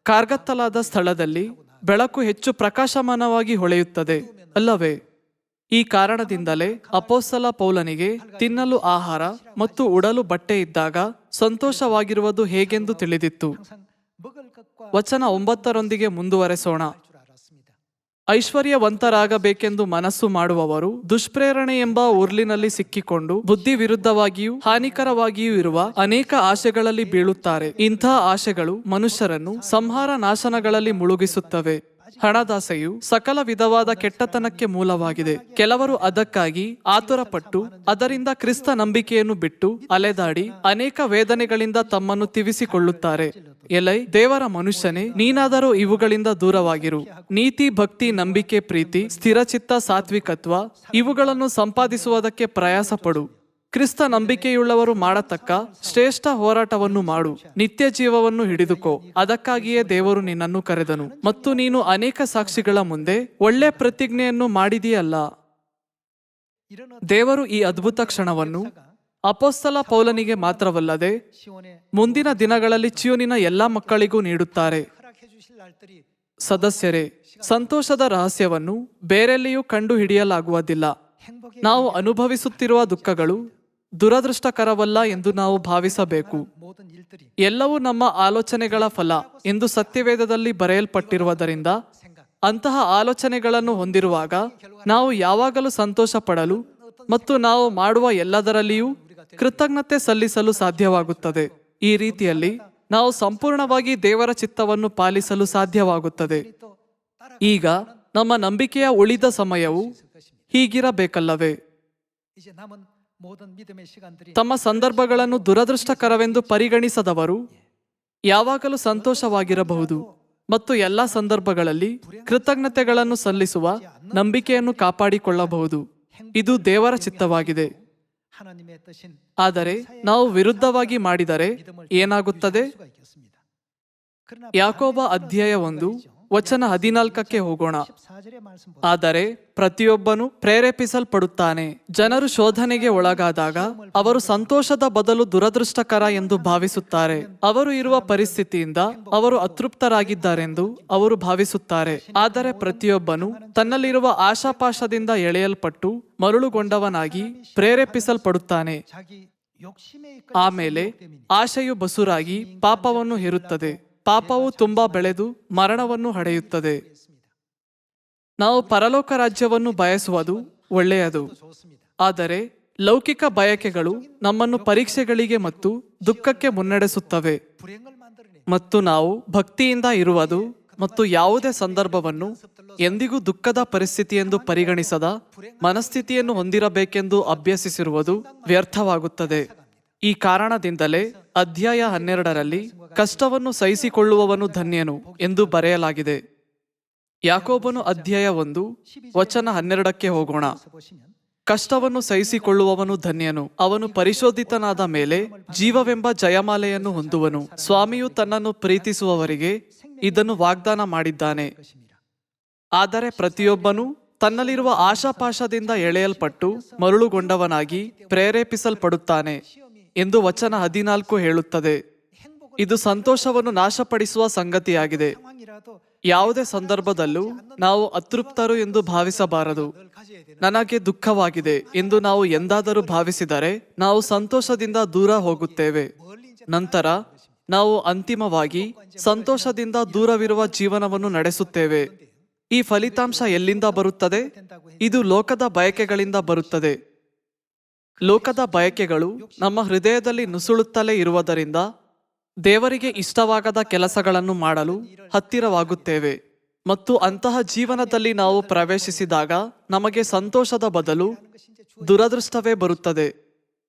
ಕಾರ್ಗತ್ತಲಾದ ಸ್ಥಳದಲ್ಲಿ ಬೆಳಕು ಹೆಚ್ಚು ಪ್ರಕಾಶಮಾನವಾಗಿ ಹೊಳೆಯುತ್ತದೆ ಅಲ್ಲವೇ? ಈ ಕಾರಣದಿಂದಲೇ ಅಪೊಸ್ತಲ ಪೌಲನಿಗೆ ತಿನ್ನಲು ಆಹಾರ ಮತ್ತು ಉಡಲು ಬಟ್ಟೆ ಇದ್ದಾಗ ಸಂತೋಷವಾಗಿರುವುದು ಹೇಗೆಂದು ತಿಳಿದಿತ್ತು. ವಚನ 9 ಮುಂದುವರೆಸೋಣ. ಐಶ್ವರ್ಯವಂತರಾಗಬೇಕೆಂದು ಮನಸ್ಸು ಮಾಡುವವರು ದುಷ್ಪ್ರೇರಣೆ ಎಂಬ ಉರ್ಲಿನಲ್ಲಿ ಸಿಕ್ಕಿಕೊಂಡು ಬುದ್ಧಿ ವಿರುದ್ಧವಾಗಿಯೂ ಹಾನಿಕರವಾಗಿಯೂ ಇರುವ ಅನೇಕ ಆಶೆಗಳಲ್ಲಿ ಬೀಳುತ್ತಾರೆ. ಇಂಥ ಆಶೆಗಳು ಮನುಷ್ಯರನ್ನು ಸಂಹಾರ ನಾಶನಗಳಲ್ಲಿ ಮುಳುಗಿಸುತ್ತವೆ. ಹಣದಾಸೆಯು ಸಕಲ ವಿಧವಾದ ಕೆಟ್ಟತನಕ್ಕೆ ಮೂಲವಾಗಿದೆ. ಕೆಲವರು ಅದಕ್ಕಾಗಿ ಆತುರಪಟ್ಟು ಅದರಿಂದ ಕ್ರಿಸ್ತ ನಂಬಿಕೆಯನ್ನು ಬಿಟ್ಟು ಅಲೆದಾಡಿ ಅನೇಕ ವೇದನೆಗಳಿಂದ ತಮ್ಮನ್ನು ತಿವಿಸಿಕೊಳ್ಳುತ್ತಾರೆ. ಎಲೈ ದೇವರ ಮನುಷ್ಯನೇ, ನೀನಾದರೂ ಇವುಗಳಿಂದ ದೂರವಾಗಿರು. ನೀತಿ, ಭಕ್ತಿ, ನಂಬಿಕೆ, ಪ್ರೀತಿ, ಸ್ಥಿರಚಿತ್ತ, ಸಾತ್ವಿಕತ್ವ ಇವುಗಳನ್ನು ಸಂಪಾದಿಸುವುದಕ್ಕೆ ಪ್ರಯಾಸ ಪಡು. ಕ್ರಿಸ್ತ ನಂಬಿಕೆಯುಳ್ಳವರು ಮಾಡತಕ್ಕ ಶ್ರೇಷ್ಠ ಹೋರಾಟವನ್ನು ಮಾಡು. ನಿತ್ಯ ಜೀವವನ್ನು ಹಿಡಿದುಕೋ. ಅದಕ್ಕಾಗಿಯೇ ದೇವರು ನಿನ್ನನ್ನು ಕರೆದನು ಮತ್ತು ನೀನು ಅನೇಕ ಸಾಕ್ಷಿಗಳ ಮುಂದೆ ಒಳ್ಳೆ ಪ್ರತಿಜ್ಞೆಯನ್ನು ಮಾಡಿದೆಯಲ್ಲ. ದೇವರು ಈ ಅದ್ಭುತ ಕ್ಷಣವನ್ನು ಅಪೊಸ್ತಲ ಪೌಲನಿಗೆ ಮಾತ್ರವಲ್ಲದೆ ಮುಂದಿನ ದಿನಗಳಲ್ಲಿ ಚಿಯೋನಿನ ಎಲ್ಲಾ ಮಕ್ಕಳಿಗೂ ನೀಡುತ್ತಾರೆ. ಸದಸ್ಯರೇ, ಸಂತೋಷದ ರಹಸ್ಯವನ್ನು ಬೇರೆಲ್ಲಿಯೂ ಕಂಡು ಹಿಡಿಯಲಾಗುವುದಿಲ್ಲ. ನಾವು ಅನುಭವಿಸುತ್ತಿರುವ ದುಃಖಗಳು ದುರದೃಷ್ಟಕರವಲ್ಲ ಎಂದು ನಾವು ಭಾವಿಸಬೇಕು. ಎಲ್ಲವೂ ನಮ್ಮ ಆಲೋಚನೆಗಳ ಫಲ ಎಂದು ಸತ್ಯವೇದದಲ್ಲಿ ಬರೆಯಲ್ಪಟ್ಟಿರುವುದರಿಂದ ಅಂತಹ ಆಲೋಚನೆಗಳನ್ನು ಹೊಂದಿರುವಾಗ ನಾವು ಯಾವಾಗಲೂ ಸಂತೋಷ ಪಡಲು ಮತ್ತು ನಾವು ಮಾಡುವ ಎಲ್ಲದರಲ್ಲಿಯೂ ಕೃತಜ್ಞತೆ ಸಲ್ಲಿಸಲು ಸಾಧ್ಯವಾಗುತ್ತದೆ. ಈ ರೀತಿಯಲ್ಲಿ ನಾವು ಸಂಪೂರ್ಣವಾಗಿ ದೇವರ ಚಿತ್ತವನ್ನು ಪಾಲಿಸಲು ಸಾಧ್ಯವಾಗುತ್ತದೆ. ಈಗ ನಮ್ಮ ನಂಬಿಕೆಯ ಉಳಿದ ಸಮಯವು ಹೀಗಿರಬೇಕಲ್ಲವೇ? ತಮ್ಮ ಸಂದರ್ಭಗಳನ್ನು ದುರದೃಷ್ಟಕರವೆಂದು ಪರಿಗಣಿಸದವರು ಯಾವಾಗಲೂ ಸಂತೋಷವಾಗಿರಬಹುದು ಮತ್ತು ಎಲ್ಲ ಸಂದರ್ಭಗಳಲ್ಲಿ ಕೃತಜ್ಞತೆಗಳನ್ನು ಸಲ್ಲಿಸುವ ನಂಬಿಕೆಯನ್ನು ಕಾಪಾಡಿಕೊಳ್ಳಬಹುದು. ಇದು ದೇವರ ಚಿತ್ತವಾಗಿದೆ. ಆದರೆ ನಾವು ವಿರುದ್ಧವಾಗಿ ಮಾಡಿದರೆ ಏನಾಗುತ್ತದೆ? ಯಾಕೋಬ ಅಧ್ಯಾಯ 1 ವಚನ 14 ಹೋಗೋಣ. ಆದರೆ ಪ್ರತಿಯೊಬ್ಬನು ಪ್ರೇರೇಪಿಸಲ್ಪಡುತ್ತಾನೆ. ಜನರು ಶೋಧನೆಗೆ ಒಳಗಾದಾಗ ಅವರು ಸಂತೋಷದ ಬದಲು ದುರದೃಷ್ಟಕರ ಎಂದು ಭಾವಿಸುತ್ತಾರೆ. ಅವರು ಇರುವ ಪರಿಸ್ಥಿತಿಯಿಂದ ಅವರು ಅತೃಪ್ತರಾಗಿದ್ದಾರೆಂದು ಅವರು ಭಾವಿಸುತ್ತಾರೆ. ಆದರೆ ಪ್ರತಿಯೊಬ್ಬನು ತನ್ನಲ್ಲಿರುವ ಆಶಾಪಾಶದಿಂದ ಎಳೆಯಲ್ಪಟ್ಟು ಮರುಳುಗೊಂಡವನಾಗಿ ಪ್ರೇರೇಪಿಸಲ್ಪಡುತ್ತಾನೆ. ಆಮೇಲೆ ಆಶೆಯು ಬಸುರಾಗಿ ಪಾಪವನ್ನು ಹೇರುತ್ತದೆ. ಪಾಪವು ತುಂಬಾ ಬೆಳೆದು ಮರಣವನ್ನು ಹಡೆಯುತ್ತದೆ. ನಾವು ಪರಲೋಕ ರಾಜ್ಯವನ್ನು ಬಯಸುವುದು ಒಳ್ಳೆಯದು. ಆದರೆ ಲೌಕಿಕ ಬಯಕೆಗಳು ನಮ್ಮನ್ನು ಪರೀಕ್ಷೆಗಳಿಗೆ ಮತ್ತು ದುಃಖಕ್ಕೆ ಮುನ್ನಡೆಸುತ್ತವೆ. ಮತ್ತು ನಾವು ಭಕ್ತಿಯಿಂದ ಇರುವುದು ಮತ್ತು ಯಾವುದೇ ಸಂದರ್ಭವನ್ನು ಎಂದಿಗೂ ದುಃಖದ ಪರಿಸ್ಥಿತಿ ಎಂದು ಪರಿಗಣಿಸದ ಮನಸ್ಥಿತಿಯನ್ನು ಹೊಂದಿರಬೇಕೆಂದು ಅಭ್ಯಸಿಸಿರುವುದು ವ್ಯರ್ಥವಾಗುತ್ತದೆ. ಈ ಕಾರಣದಿಂದಲೇ ಅಧ್ಯಾಯ 12ರಲ್ಲಿ ಕಷ್ಟವನ್ನು ಸಹಿಸಿಕೊಳ್ಳುವವನು ಧನ್ಯನು ಎಂದು ಬರೆಯಲಾಗಿದೆ. ಯಾಕೋಬನು ಅಧ್ಯಾಯ 1 ವಚನ 12 ಹೋಗೋಣ. ಕಷ್ಟವನ್ನು ಸಹಿಸಿಕೊಳ್ಳುವವನು ಧನ್ಯನು, ಅವನು ಪರಿಶೋಧಿತನಾದ ಮೇಲೆ ಜೀವವೆಂಬ ಜಯಮಾಲೆಯನ್ನು ಹೊಂದುವನು. ಸ್ವಾಮಿಯು ತನ್ನನ್ನು ಪ್ರೀತಿಸುವವರಿಗೆ ಇದನ್ನು ವಾಗ್ದಾನ ಮಾಡಿದ್ದಾನೆ. ಆದರೆ ಪ್ರತಿಯೊಬ್ಬನು ತನ್ನಲ್ಲಿರುವ ಆಶಾಪಾಶದಿಂದ ಎಳೆಯಲ್ಪಟ್ಟು ಮರುಳುಗೊಂಡವನಾಗಿ ಪ್ರೇರೇಪಿಸಲ್ಪಡುತ್ತಾನೆ ಎಂದು ವಚನ 14 ಹೇಳುತ್ತದೆ. ಇದು ಸಂತೋಷವನ್ನು ನಾಶಪಡಿಸುವ ಸಂಗತಿಯಾಗಿದೆ. ಯಾವುದೇ ಸಂದರ್ಭದಲ್ಲೂ ನಾವು ಅತೃಪ್ತರು ಎಂದು ಭಾವಿಸಬಾರದು. ನನಗೆ ದುಃಖವಾಗಿದೆ ಎಂದು ನಾವು ಎಂದಾದರೂ ಭಾವಿಸಿದರೆ ನಾವು ಸಂತೋಷದಿಂದ ದೂರ ಹೋಗುತ್ತೇವೆ. ನಂತರ ನಾವು ಅಂತಿಮವಾಗಿ ಸಂತೋಷದಿಂದ ದೂರವಿರುವ ಜೀವನವನ್ನು ನಡೆಸುತ್ತೇವೆ. ಈ ಫಲಿತಾಂಶ ಎಲ್ಲಿಂದ ಬರುತ್ತದೆ? ಇದು ಲೋಕದ ಬಯಕೆಗಳಿಂದ ಬರುತ್ತದೆ. ಲೋಕದ ಬಯಕೆಗಳು ನಮ್ಮ ಹೃದಯದಲ್ಲಿ ನುಸುಳುತ್ತಲೇ ಇರುವುದರಿಂದ ದೇವರಿಗೆ ಇಷ್ಟವಾಗದ ಕೆಲಸಗಳನ್ನು ಮಾಡಲು ಹತ್ತಿರವಾಗುತ್ತೇವೆ. ಮತ್ತು ಅಂತಹ ಜೀವನದಲ್ಲಿ ನಾವು ಪ್ರವೇಶಿಸಿದಾಗ ನಮಗೆ ಸಂತೋಷದ ಬದಲು ದುರದೃಷ್ಟವೇ ಬರುತ್ತದೆ.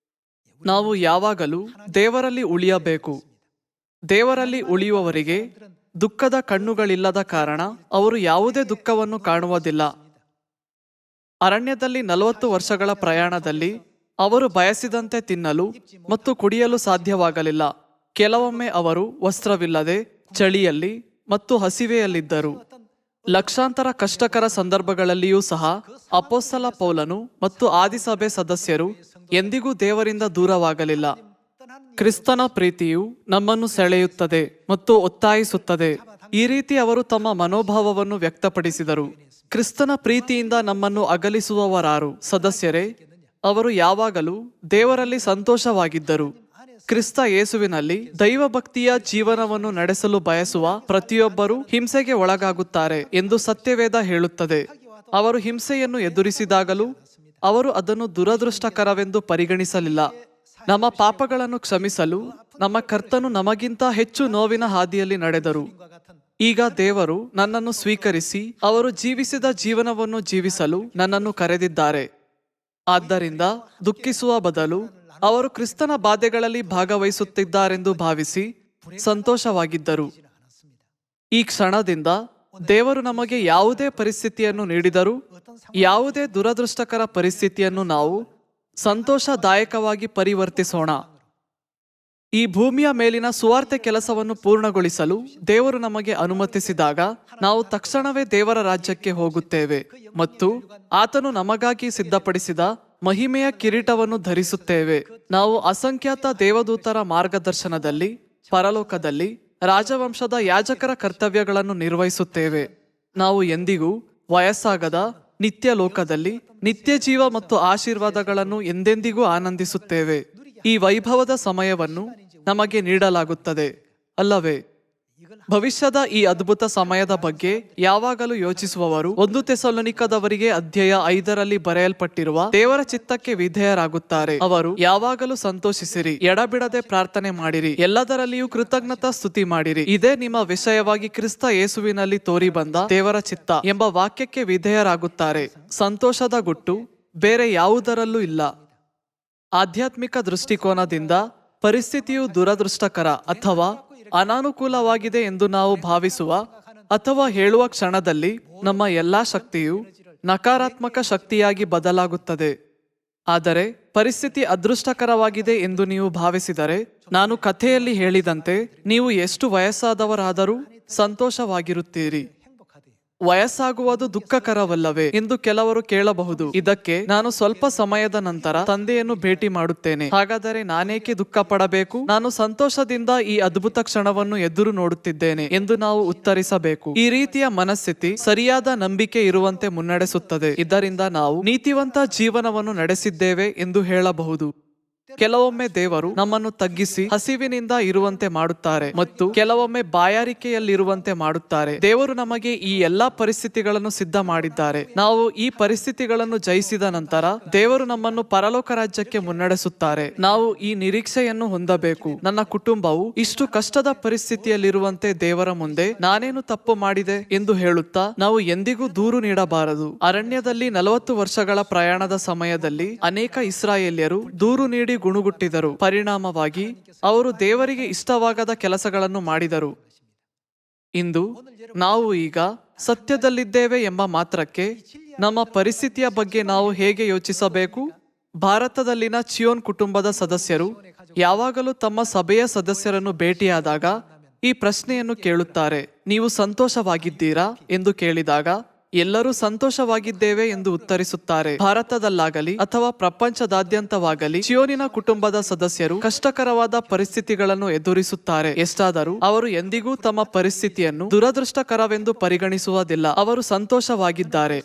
ನಾವು ಯಾವಾಗಲೂ ದೇವರಲ್ಲಿ ಉಳಿಯಬೇಕು. ದೇವರಲ್ಲಿ ಉಳಿಯುವವರಿಗೆ ದುಃಖದ ಕಣ್ಣುಗಳಿಲ್ಲದ ಕಾರಣ ಅವರು ಯಾವುದೇ ದುಃಖವನ್ನು ಕಾಣುವುದಿಲ್ಲ. ಅರಣ್ಯದಲ್ಲಿ 40 ವರ್ಷಗಳ ಪ್ರಯಾಣದಲ್ಲಿ ಅವರು ಬಯಸಿದಂತೆ ತಿನ್ನಲು ಮತ್ತು ಕುಡಿಯಲು ಸಾಧ್ಯವಾಗಲಿಲ್ಲ. ಕೆಲವೊಮ್ಮೆ ಅವರು ವಸ್ತ್ರವಿಲ್ಲದೆ ಚಳಿಯಲ್ಲಿ ಮತ್ತು ಹಸಿವೆಯಲ್ಲಿದ್ದರು. ಲಕ್ಷಾಂತರ ಕಷ್ಟಕರ ಸಂದರ್ಭಗಳಲ್ಲಿಯೂ ಸಹ ಅಪೊಸ್ತಲ ಪೌಲನು ಮತ್ತು ಆದಿಸಭೆ ಸದಸ್ಯರು ಎಂದಿಗೂ ದೇವರಿಂದ ದೂರವಾಗಲಿಲ್ಲ. ಕ್ರಿಸ್ತನ ಪ್ರೀತಿಯು ನಮ್ಮನ್ನು ಸೆಳೆಯುತ್ತದೆ ಮತ್ತು ಒತ್ತಾಯಿಸುತ್ತದೆ. ಈ ರೀತಿ ಅವರು ತಮ್ಮ ಮನೋಭಾವವನ್ನು ವ್ಯಕ್ತಪಡಿಸಿದರು. ಕ್ರಿಸ್ತನ ಪ್ರೀತಿಯಿಂದ ನಮ್ಮನ್ನು ಅಗಲಿಸುವವರಾರು? ಸದಸ್ಯರೇ, ಅವರು ಯಾವಾಗಲೂ ದೇವರಲ್ಲಿ ಸಂತೋಷವಾಗಿದ್ದರು. ಕ್ರಿಸ್ತ ಯೇಸುವಿನಲ್ಲಿ ದೈವಭಕ್ತಿಯ ಜೀವನವನ್ನು ನಡೆಸಲು ಬಯಸುವ ಪ್ರತಿಯೊಬ್ಬರೂ ಹಿಂಸೆಗೆ ಒಳಗಾಗುತ್ತಾರೆ ಎಂದು ಸತ್ಯವೇದ ಹೇಳುತ್ತದೆ. ಅವರು ಹಿಂಸೆಯನ್ನು ಎದುರಿಸಿದಾಗಲೂ ಅವರು ಅದನ್ನು ದುರದೃಷ್ಟಕರವೆಂದು ಪರಿಗಣಿಸಲಿಲ್ಲ. ನಮ್ಮ ಪಾಪಗಳನ್ನು ಕ್ಷಮಿಸಲು ನಮ್ಮ ಕರ್ತನು ನಮಗಿಂತ ಹೆಚ್ಚು ನೋವಿನ ಹಾದಿಯಲ್ಲಿ ನಡೆದರು. ಈಗ ದೇವರು ನನ್ನನ್ನು ಸ್ವೀಕರಿಸಿ ಅವರು ಜೀವಿಸಿದ ಜೀವನವನ್ನು ಜೀವಿಸಲು ನನ್ನನ್ನು ಕರೆದಿದ್ದಾರೆ. ಆದ್ದರಿಂದ ದುಃಖಿಸುವ ಬದಲು ಅವರು ಕ್ರಿಸ್ತನ ಬಾಧೆಗಳಲ್ಲಿ ಭಾಗವಹಿಸುತ್ತಿದ್ದಾರೆಂದು ಭಾವಿಸಿ ಸಂತೋಷವಾಗಿದ್ದರು. ಈ ಕ್ಷಣದಿಂದ ದೇವರು ನಮಗೆ ಯಾವುದೇ ಪರಿಸ್ಥಿತಿಯನ್ನು ನೀಡಿದರೂ, ಯಾವುದೇ ದುರದೃಷ್ಟಕರ ಪರಿಸ್ಥಿತಿಯನ್ನು ನಾವು ಸಂತೋಷದಾಯಕವಾಗಿ ಪರಿವರ್ತಿಸೋಣ. ಈ ಭೂಮಿಯ ಮೇಲಿನ ಸುವಾರ್ತೆ ಕೆಲಸವನ್ನು ಪೂರ್ಣಗೊಳಿಸಲು ದೇವರು ನಮಗೆ ಅನುಮತಿಸಿದಾಗ ನಾವು ತಕ್ಷಣವೇ ದೇವರ ರಾಜ್ಯಕ್ಕೆ ಹೋಗುತ್ತೇವೆ ಮತ್ತು ಆತನು ನಮಗಾಗಿ ಸಿದ್ಧಪಡಿಸಿದ ಮಹಿಮೆಯ ಕಿರೀಟವನ್ನು ಧರಿಸುತ್ತೇವೆ. ನಾವು ಅಸಂಖ್ಯಾತ ದೇವದೂತರ ಮಾರ್ಗದರ್ಶನದಲ್ಲಿ ಪರಲೋಕದಲ್ಲಿ ರಾಜವಂಶದ ಯಾಜಕರ ಕರ್ತವ್ಯಗಳನ್ನು ನಿರ್ವಹಿಸುತ್ತೇವೆ. ನಾವು ಎಂದಿಗೂ ವಯಸ್ಸಾಗದ ನಿತ್ಯ ಲೋಕದಲ್ಲಿ ನಿತ್ಯ ಜೀವ ಮತ್ತು ಆಶೀರ್ವಾದಗಳನ್ನು ಎಂದೆಂದಿಗೂ ಆನಂದಿಸುತ್ತೇವೆ. ಈ ವೈಭವದ ಸಮಯವನ್ನು ನಮಗೆ ನೀಡಲಾಗುತ್ತದೆ ಅಲ್ಲವೇ? ಭವಿಷ್ಯದ ಈ ಅದ್ಭುತ ಸಮಯದ ಬಗ್ಗೆ ಯಾವಾಗಲೂ ಯೋಚಿಸುವವರು 1 ಥೆಸಲೋನಿಕದವರಿಗೆ ಅಧ್ಯಾಯ 5ರಲ್ಲಿ ಬರೆಯಲ್ಪಟ್ಟಿರುವ ದೇವರ ಚಿತ್ತಕ್ಕೆ ವಿಧೇಯರಾಗುತ್ತಾರೆ. ಅವರು ಯಾವಾಗಲೂ ಸಂತೋಷಿಸಿರಿ, ಎಡಬಿಡದೆ ಪ್ರಾರ್ಥನೆ ಮಾಡಿರಿ, ಎಲ್ಲದರಲ್ಲಿಯೂ ಕೃತಜ್ಞತಾ ಸ್ತುತಿ ಮಾಡಿರಿ. ಇದೇ ನಿಮ್ಮ ವಿಷಯವಾಗಿ ಕ್ರಿಸ್ತ ಯೇಸುವಿನಲ್ಲಿ ತೋರಿ ಬಂದ ದೇವರ ಚಿತ್ತ ಎಂಬ ವಾಕ್ಯಕ್ಕೆ ವಿಧೇಯರಾಗುತ್ತಾರೆ. ಸಂತೋಷದ ಗುಟ್ಟು ಬೇರೆ ಯಾವುದರಲ್ಲೂ ಇಲ್ಲ. ಆಧ್ಯಾತ್ಮಿಕ ದೃಷ್ಟಿಕೋನದಿಂದ ಪರಿಸ್ಥಿತಿಯು ದುರದೃಷ್ಟಕರ ಅಥವಾ ಅನಾನುಕೂಲವಾಗಿದೆ ಎಂದು ನಾವು ಭಾವಿಸುವ ಅಥವಾ ಹೇಳುವ ಕ್ಷಣದಲ್ಲಿ ನಮ್ಮ ಎಲ್ಲಾ ಶಕ್ತಿಯು ನಕಾರಾತ್ಮಕ ಶಕ್ತಿಯಾಗಿ ಬದಲಾಗುತ್ತದೆ. ಆದರೆ ಪರಿಸ್ಥಿತಿ ಅದೃಷ್ಟಕರವಾಗಿದೆ ಎಂದು ನೀವು ಭಾವಿಸಿದರೆ, ನಾನು ಕಥೆಯಲ್ಲಿ ಹೇಳಿದಂತೆ ನೀವು ಎಷ್ಟು ವಯಸ್ಸಾದವರಾದರೂ ಸಂತೋಷವಾಗಿರುತ್ತೀರಿ. ವಯಸ್ಸಾಗುವುದು ದುಃಖಕರವಲ್ಲವೇ ಎಂದು ಕೆಲವರು ಕೇಳಬಹುದು. ಇದಕ್ಕೆ ನಾನು ಸ್ವಲ್ಪ ಸಮಯದ ನಂತರ ತಂದೆಯನ್ನು ಭೇಟಿ ಮಾಡುತ್ತೇನೆ, ಹಾಗಾದರೆ ನಾನೇಕೆ ದುಃಖ ಪಡಬೇಕು? ನಾನು ಸಂತೋಷದಿಂದ ಈ ಅದ್ಭುತ ಕ್ಷಣವನ್ನು ಎದುರು ನೋಡುತ್ತಿದ್ದೇನೆ ಎಂದು ನಾವು ಉತ್ತರಿಸಬೇಕು. ಈ ರೀತಿಯ ಮನಸ್ಥಿತಿ ಸರಿಯಾದ ನಂಬಿಕೆ ಇರುವಂತೆ ಮುನ್ನಡೆಸುತ್ತದೆ. ಇದರಿಂದ ನಾವು ನೀತಿವಂತ ಜೀವನವನ್ನು ನಡೆಸಿದ್ದೇವೆ ಎಂದು ಹೇಳಬಹುದು. ಕೆಲವೊಮ್ಮೆ ದೇವರು ನಮ್ಮನ್ನು ತಗ್ಗಿಸಿ ಹಸಿವಿನಿಂದ ಇರುವಂತೆ ಮಾಡುತ್ತಾರೆ ಮತ್ತು ಕೆಲವೊಮ್ಮೆ ಬಾಯಾರಿಕೆಯಲ್ಲಿರುವಂತೆ ಮಾಡುತ್ತಾರೆ. ದೇವರು ನಮಗೆ ಈ ಎಲ್ಲಾ ಪರಿಸ್ಥಿತಿಗಳನ್ನು ಸಿದ್ಧ ಮಾಡಿದ್ದಾರೆ. ನಾವು ಈ ಪರಿಸ್ಥಿತಿಗಳನ್ನು ಜಯಿಸಿದ ನಂತರ ದೇವರು ನಮ್ಮನ್ನು ಪರಲೋಕ ರಾಜ್ಯಕ್ಕೆ ಮುನ್ನಡೆಸುತ್ತಾರೆ. ನಾವು ಈ ನಿರೀಕ್ಷೆಯನ್ನು ಹೊಂದಬೇಕು. ನನ್ನ ಕುಟುಂಬವು ಇಷ್ಟು ಕಷ್ಟದ ಪರಿಸ್ಥಿತಿಯಲ್ಲಿರುವಂತೆ ದೇವರ ಮುಂದೆ ನಾನೇನು ತಪ್ಪು ಮಾಡಿದೆ ಎಂದು ಹೇಳುತ್ತಾ ನಾವು ಎಂದಿಗೂ ದೂರು ನೀಡಬಾರದು. ಅರಣ್ಯದಲ್ಲಿ 40 ವರ್ಷಗಳ ಪ್ರಯಾಣದ ಸಮಯದಲ್ಲಿ ಅನೇಕ ಇಸ್ರಾಯೇಲ್ಯರು ದೂರು ನೀಡಿ ಗುಣುಗುಟ್ಟಿದರು. ಪರಿಣಾಮವಾಗಿ ಅವರು ದೇವರಿಗೆ ಇಷ್ಟವಾಗದ ಕೆಲಸಗಳನ್ನು ಮಾಡಿದರು. ಇಂದು ನಾವು ಈಗ ಸತ್ಯದಲ್ಲಿದ್ದೇವೆ ಎಂಬ ಮಾತ್ರಕ್ಕೆ ನಮ್ಮ ಪರಿಸ್ಥಿತಿಯ ಬಗ್ಗೆ ನಾವು ಹೇಗೆ ಯೋಚಿಸಬೇಕು? ಭಾರತದಲ್ಲಿನ ಚಿಯೋನ್ ಕುಟುಂಬದ ಸದಸ್ಯರು ಯಾವಾಗಲೂ ತಮ್ಮ ಸಭೆಯ ಸದಸ್ಯರನ್ನು ಭೇಟಿಯಾದಾಗ ಈ ಪ್ರಶ್ನೆಯನ್ನು ಕೇಳುತ್ತಾರೆ, ನೀವು ಸಂತೋಷವಾಗಿದ್ದೀರಾ ಎಂದು ಕೇಳಿದಾಗ ಎಲ್ಲರೂ ಸಂತೋಷವಾಗಿದ್ದೇವೆ ಎಂದು ಉತ್ತರಿಸುತ್ತಾರೆ. ಭಾರತದಲ್ಲಾಗಲಿ ಅಥವಾ ಪ್ರಪಂಚದಾದ್ಯಂತವಾಗಲಿ ಚಿಯೋನಿನ ಕುಟುಂಬದ ಸದಸ್ಯರು ಕಷ್ಟಕರವಾದ ಪರಿಸ್ಥಿತಿಗಳನ್ನು ಎದುರಿಸುತ್ತಾರೆ. ಎಷ್ಟಾದರೂ ಅವರು ಎಂದಿಗೂ ತಮ್ಮ ಪರಿಸ್ಥಿತಿಯನ್ನು ದುರದೃಷ್ಟಕರವೆಂದು ಪರಿಗಣಿಸುವುದಿಲ್ಲ. ಅವರು ಸಂತೋಷವಾಗಿದ್ದಾರೆ.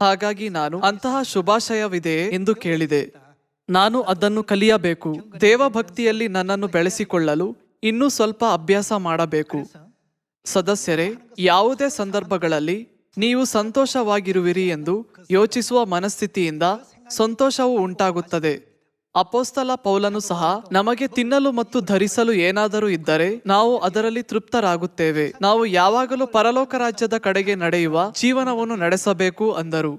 ಹಾಗಾಗಿ ನಾನು ಅಂತಹ ಶುಭಾಶಯವಿದೆಯೇ ಎಂದು ಕೇಳಿದೆ. ನಾನು ಅದನ್ನು ಕಲಿಯಬೇಕು. ದೇವಭಕ್ತಿಯಲ್ಲಿ ನನ್ನನ್ನು ಬೆಳೆಸಿಕೊಳ್ಳಲು ಇನ್ನೂ ಸ್ವಲ್ಪ ಅಭ್ಯಾಸ ಮಾಡಬೇಕು. ಸದಸ್ಯರೇ, ಯಾವುದೇ ಸಂದರ್ಭಗಳಲ್ಲಿ ನೀವು ಸಂತೋಷವಾಗಿರುವಿರಿ ಎಂದು ಯೋಚಿಸುವ ಮನಸ್ಥಿತಿಯಿಂದ ಸಂತೋಷವು ಉಂಟಾಗುತ್ತದೆ. ಅಪೊಸ್ತಲ ಪೌಲನು ಸಹ ನಮಗೆ ತಿನ್ನಲು ಮತ್ತು ಧರಿಸಲು ಏನಾದರೂ ಇದ್ದರೆ ನಾವು ಅದರಲ್ಲಿ ತೃಪ್ತರಾಗುತ್ತೇವೆ. ನಾವು ಯಾವಾಗಲೂ ಪರಲೋಕ ರಾಜ್ಯದ ಕಡೆಗೆ ನಡೆಯುವ ಜೀವನವನ್ನು ನಡೆಸಬೇಕು ಅಂದರು.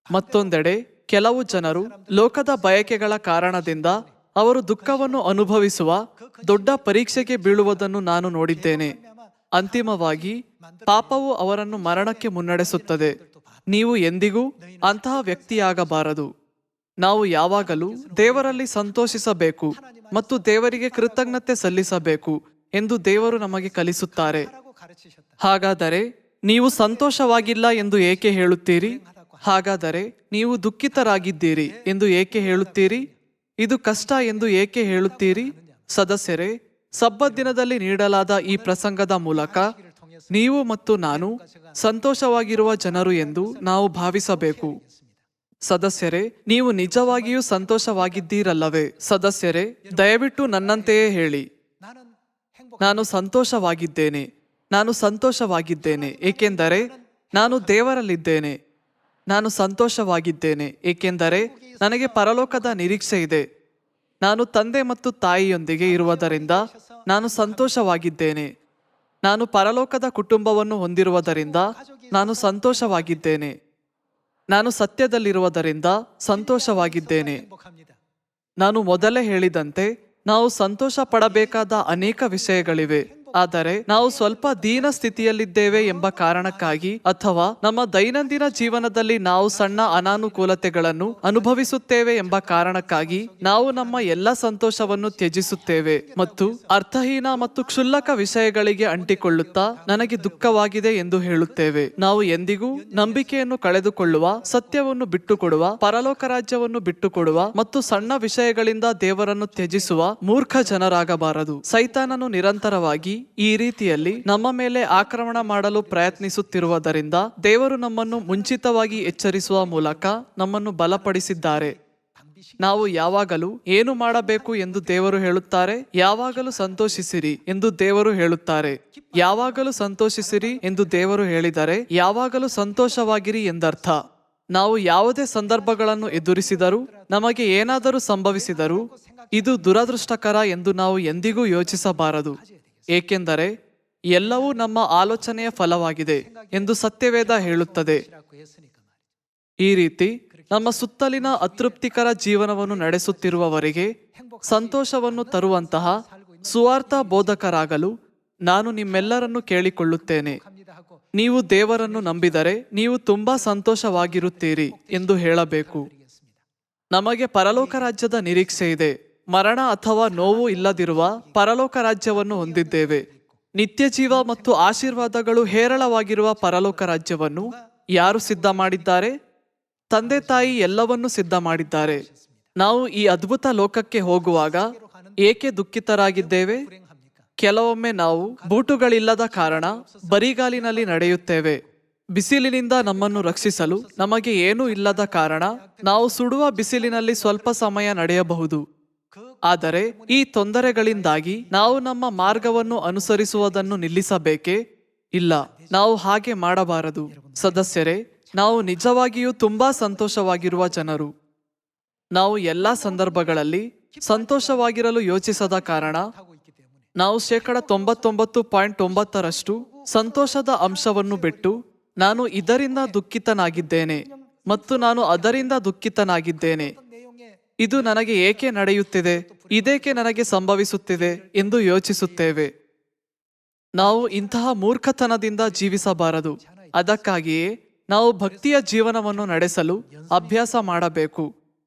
ಮತ್ತೊಂದೆಡೆ ಕೆಲವು ಜನರು ಲೋಕದ ಬಯಕೆಗಳ ಕಾರಣದಿಂದ ಅವರು ದುಃಖವನ್ನು ಅನುಭವಿಸುವ ದೊಡ್ಡ ಪರೀಕ್ಷೆಗೆ ಬೀಳುವುದನ್ನು ನಾನು ನೋಡಿದ್ದೇನೆ. ಅಂತಿಮವಾಗಿ ಪಾಪವು ಅವರನ್ನು ಮರಣಕ್ಕೆ ಮುನ್ನಡೆಸುತ್ತದೆ. ನೀವು ಎಂದಿಗೂ ಅಂತಹ ವ್ಯಕ್ತಿಯಾಗಬಾರದು. ನಾವು ಯಾವಾಗಲೂ ದೇವರಲ್ಲಿ ಸಂತೋಷಿಸಬೇಕು ಮತ್ತು ದೇವರಿಗೆ ಕೃತಜ್ಞತೆ ಸಲ್ಲಿಸಬೇಕು ಎಂದು ದೇವರು ನಮಗೆ ಕಲಿಸುತ್ತಾರೆ. ಹಾಗಾದರೆ ನೀವು ಸಂತೋಷವಾಗಿಲ್ಲ ಎಂದು ಏಕೆ ಹೇಳುತ್ತೀರಿ? ಹಾಗಾದರೆ ನೀವು ದುಃಖಿತರಾಗಿದ್ದೀರಿ ಎಂದು ಏಕೆ ಹೇಳುತ್ತೀರಿ? ಇದು ಕಷ್ಟ ಎಂದು ಏಕೆ ಹೇಳುತ್ತೀರಿ? ಸದಸ್ಯರೇ, ಸಬ್ಬತ್ ದಿನದಲ್ಲಿ ನೀಡಲಾದ ಈ ಪ್ರಸಂಗದ ಮೂಲಕ ನೀವು ಮತ್ತು ನಾನು ಸಂತೋಷವಾಗಿರುವ ಜನರು ಎಂದು ನಾವು ಭಾವಿಸಬೇಕು. ಸದಸ್ಯರೇ, ನೀವು ನಿಜವಾಗಿಯೂ ಸಂತೋಷವಾಗಿದ್ದೀರಲ್ಲವೇ? ಸದಸ್ಯರೇ, ದಯವಿಟ್ಟು ನನ್ನಂತೆಯೇ ಹೇಳಿ, ನಾನು ಸಂತೋಷವಾಗಿದ್ದೇನೆ, ನಾನು ಸಂತೋಷವಾಗಿದ್ದೇನೆ ಏಕೆಂದರೆ ನಾನು ದೇವರಲ್ಲಿದ್ದೇನೆ. ನಾನು ಸಂತೋಷವಾಗಿದ್ದೇನೆ ಏಕೆಂದರೆ ನನಗೆ ಪರಲೋಕದ ನಿರೀಕ್ಷೆ ಇದೆ. ನಾನು ತಂದೆ ಮತ್ತು ತಾಯಿಯೊಂದಿಗೆ ಇರುವುದರಿಂದ ನಾನು ಸಂತೋಷವಾಗಿದ್ದೇನೆ. ನಾನು ಪರಲೋಕದ ಕುಟುಂಬವನ್ನು ಹೊಂದಿರುವುದರಿಂದ ನಾನು ಸಂತೋಷವಾಗಿದ್ದೇನೆ. ನಾನು ಸತ್ಯದಲ್ಲಿರುವುದರಿಂದ ಸಂತೋಷವಾಗಿದ್ದೇನೆ. ನಾನು ಮೊದಲೇ ಹೇಳಿದಂತೆ ನಾವು ಸಂತೋಷ ಪಡಬೇಕಾದ ಅನೇಕ ವಿಷಯಗಳಿವೆ. ಆದರೆ ನಾವು ಸ್ವಲ್ಪ ದೀನ ಸ್ಥಿತಿಯಲ್ಲಿದ್ದೇವೆ ಎಂಬ ಕಾರಣಕ್ಕಾಗಿ ಅಥವಾ ನಮ್ಮ ದೈನಂದಿನ ಜೀವನದಲ್ಲಿ ನಾವು ಸಣ್ಣ ಅನಾನುಕೂಲತೆಗಳನ್ನು ಅನುಭವಿಸುತ್ತೇವೆ ಎಂಬ ಕಾರಣಕ್ಕಾಗಿ ನಾವು ನಮ್ಮ ಎಲ್ಲ ಸಂತೋಷವನ್ನು ತ್ಯಜಿಸುತ್ತೇವೆ ಮತ್ತು ಅರ್ಥಹೀನ ಮತ್ತು ಕ್ಷುಲ್ಲಕ ವಿಷಯಗಳಿಗೆ ಅಂಟಿಕೊಳ್ಳುತ್ತಾ ನನಗೆ ದುಃಖವಾಗಿದೆ ಎಂದು ಹೇಳುತ್ತೇವೆ. ನಾವು ಎಂದಿಗೂ ನಂಬಿಕೆಯನ್ನು ಕಳೆದುಕೊಳ್ಳುವ, ಸತ್ಯವನ್ನು ಬಿಟ್ಟುಕೊಡುವ, ಪರಲೋಕ ರಾಜ್ಯವನ್ನು ಬಿಟ್ಟುಕೊಡುವ ಮತ್ತು ಸಣ್ಣ ವಿಷಯಗಳಿಂದ ದೇವರನ್ನು ತ್ಯಜಿಸುವ ಮೂರ್ಖ ಜನರಾಗಬಾರದು. ಸೈತಾನನು ನಿರಂತರವಾಗಿ ಈ ರೀತಿಯಲ್ಲಿ ನಮ್ಮ ಮೇಲೆ ಆಕ್ರಮಣ ಮಾಡಲು ಪ್ರಯತ್ನಿಸುತ್ತಿರುವುದರಿಂದ ದೇವರು ನಮ್ಮನ್ನು ಮುಂಚಿತವಾಗಿ ಎಚ್ಚರಿಸುವ ಮೂಲಕ ನಮ್ಮನ್ನು ಬಲಪಡಿಸಿದ್ದಾರೆ. ನಾವು ಯಾವಾಗಲೂ ಏನು ಮಾಡಬೇಕು ಎಂದು ದೇವರು ಹೇಳುತ್ತಾರೆ? ಯಾವಾಗಲೂ ಸಂತೋಷಿಸಿರಿ ಎಂದು ದೇವರು ಹೇಳುತ್ತಾರೆ. ಯಾವಾಗಲೂ ಸಂತೋಷಿಸಿರಿ ಎಂದು ದೇವರು ಹೇಳಿದರೆ ಯಾವಾಗಲೂ ಸಂತೋಷವಾಗಿರಿ ಎಂದರ್ಥ. ನಾವು ಯಾವುದೇ ಸಂದರ್ಭಗಳನ್ನು ಎದುರಿಸಿದರೂ, ನಮಗೆ ಏನಾದರೂ ಸಂಭವಿಸಿದರೂ ಇದು ದುರದೃಷ್ಟಕರ ಎಂದು ನಾವು ಎಂದಿಗೂ ಯೋಚಿಸಬಾರದು, ಏಕೆಂದರೆ ಎಲ್ಲವೂ ನಮ್ಮ ಆಲೋಚನೆಯ ಫಲವಾಗಿದೆ ಎಂದು ಸತ್ಯವೇದ ಹೇಳುತ್ತದೆ. ಈ ರೀತಿ ನಮ್ಮ ಸುತ್ತಲಿನ ಅತೃಪ್ತಿಕರ ಜೀವನವನ್ನು ನಡೆಸುತ್ತಿರುವವರಿಗೆ ಸಂತೋಷವನ್ನು ತರುವಂತಹ ಸುವಾರ್ಥ ಬೋಧಕರಾಗಲು ನಾನು ನಿಮ್ಮೆಲ್ಲರನ್ನು ಕೇಳಿಕೊಳ್ಳುತ್ತೇನೆ. ನೀವು ದೇವರನ್ನು ನಂಬಿದರೆ ನೀವು ತುಂಬಾ ಸಂತೋಷವಾಗಿರುತ್ತೀರಿ ಎಂದು ಹೇಳಬೇಕು. ನಮಗೆ ಪರಲೋಕ ರಾಜ್ಯದ ನಿರೀಕ್ಷೆ ಇದೆ. ಮರಣ ಅಥವಾ ನೋವು ಇಲ್ಲದಿರುವ ಪರಲೋಕ ರಾಜ್ಯವನ್ನು ಹೊಂದಿದ್ದೇವೆ. ನಿತ್ಯ ಜೀವ ಮತ್ತು ಆಶೀರ್ವಾದಗಳು ಹೇರಳವಾಗಿರುವ ಪರಲೋಕ ರಾಜ್ಯವನ್ನು ಯಾರು ಸಿದ್ಧ ಮಾಡಿದ್ದಾರೆ? ತಂದೆ ತಾಯಿ ಎಲ್ಲವನ್ನೂ ಸಿದ್ಧ ಮಾಡಿದ್ದಾರೆ. ನಾವು ಈ ಅದ್ಭುತ ಲೋಕಕ್ಕೆ ಹೋಗುವಾಗ ಏಕೆ ದುಃಖಿತರಾಗಿದ್ದೇವೆ? ಕೆಲವೊಮ್ಮೆ ನಾವು ಬೂಟುಗಳಿಲ್ಲದ ಕಾರಣ ಬರಿಗಾಲಿನಲ್ಲಿ ನಡೆಯುತ್ತೇವೆ. ಬಿಸಿಲಿನಿಂದ ನಮ್ಮನ್ನು ರಕ್ಷಿಸಲು ನಮಗೆ ಏನೂ ಇಲ್ಲದ ಕಾರಣ ನಾವು ಸುಡುವ ಬಿಸಿಲಿನಲ್ಲಿ ಸ್ವಲ್ಪ ಸಮಯ ನಡೆಯಬಹುದು. ಆದರೆ ಈ ತೊಂದರೆಗಳಿಂದಾಗಿ ನಾವು ನಮ್ಮ ಮಾರ್ಗವನ್ನು ಅನುಸರಿಸುವುದನ್ನು ನಿಲ್ಲಿಸಬೇಕೇ? ಇಲ್ಲ, ನಾವು ಹಾಗೆ ಮಾಡಬಾರದು. ಸದಸ್ಯರೇ, ನಾವು ನಿಜವಾಗಿಯೂ ತುಂಬಾ ಸಂತೋಷವಾಗಿರುವ ಜನರು. ನಾವು ಎಲ್ಲ ಸಂದರ್ಭಗಳಲ್ಲಿ ಸಂತೋಷವಾಗಿರಲು ಯೋಚಿಸದ ಕಾರಣ ನಾವು 99.9% ಸಂತೋಷದ ಅಂಶವನ್ನು ಬಿಟ್ಟು ನಾನು ಇದರಿಂದ ದುಃಖಿತನಾಗಿದ್ದೇನೆ ಮತ್ತು ನಾನು ಅದರಿಂದ ದುಃಖಿತನಾಗಿದ್ದೇನೆ, ಇದು ನನಗೆ ಏಕೆ ನಡೆಯುತ್ತಿದೆ, ಇದೇಕೆ ನನಗೆ ಸಂಭವಿಸುತ್ತಿದೆ ಎಂದು ಯೋಚಿಸುತ್ತೇವೆ. ನಾವು ಇಂತಹ ಮೂರ್ಖತನದಿಂದ ಜೀವಿಸಬಾರದು. ಅದಕ್ಕಾಗಿಯೇ ನಾವು ಭಕ್ತಿಯ ಜೀವನವನ್ನು ನಡೆಸಲು ಅಭ್ಯಾಸ ಮಾಡಬೇಕು.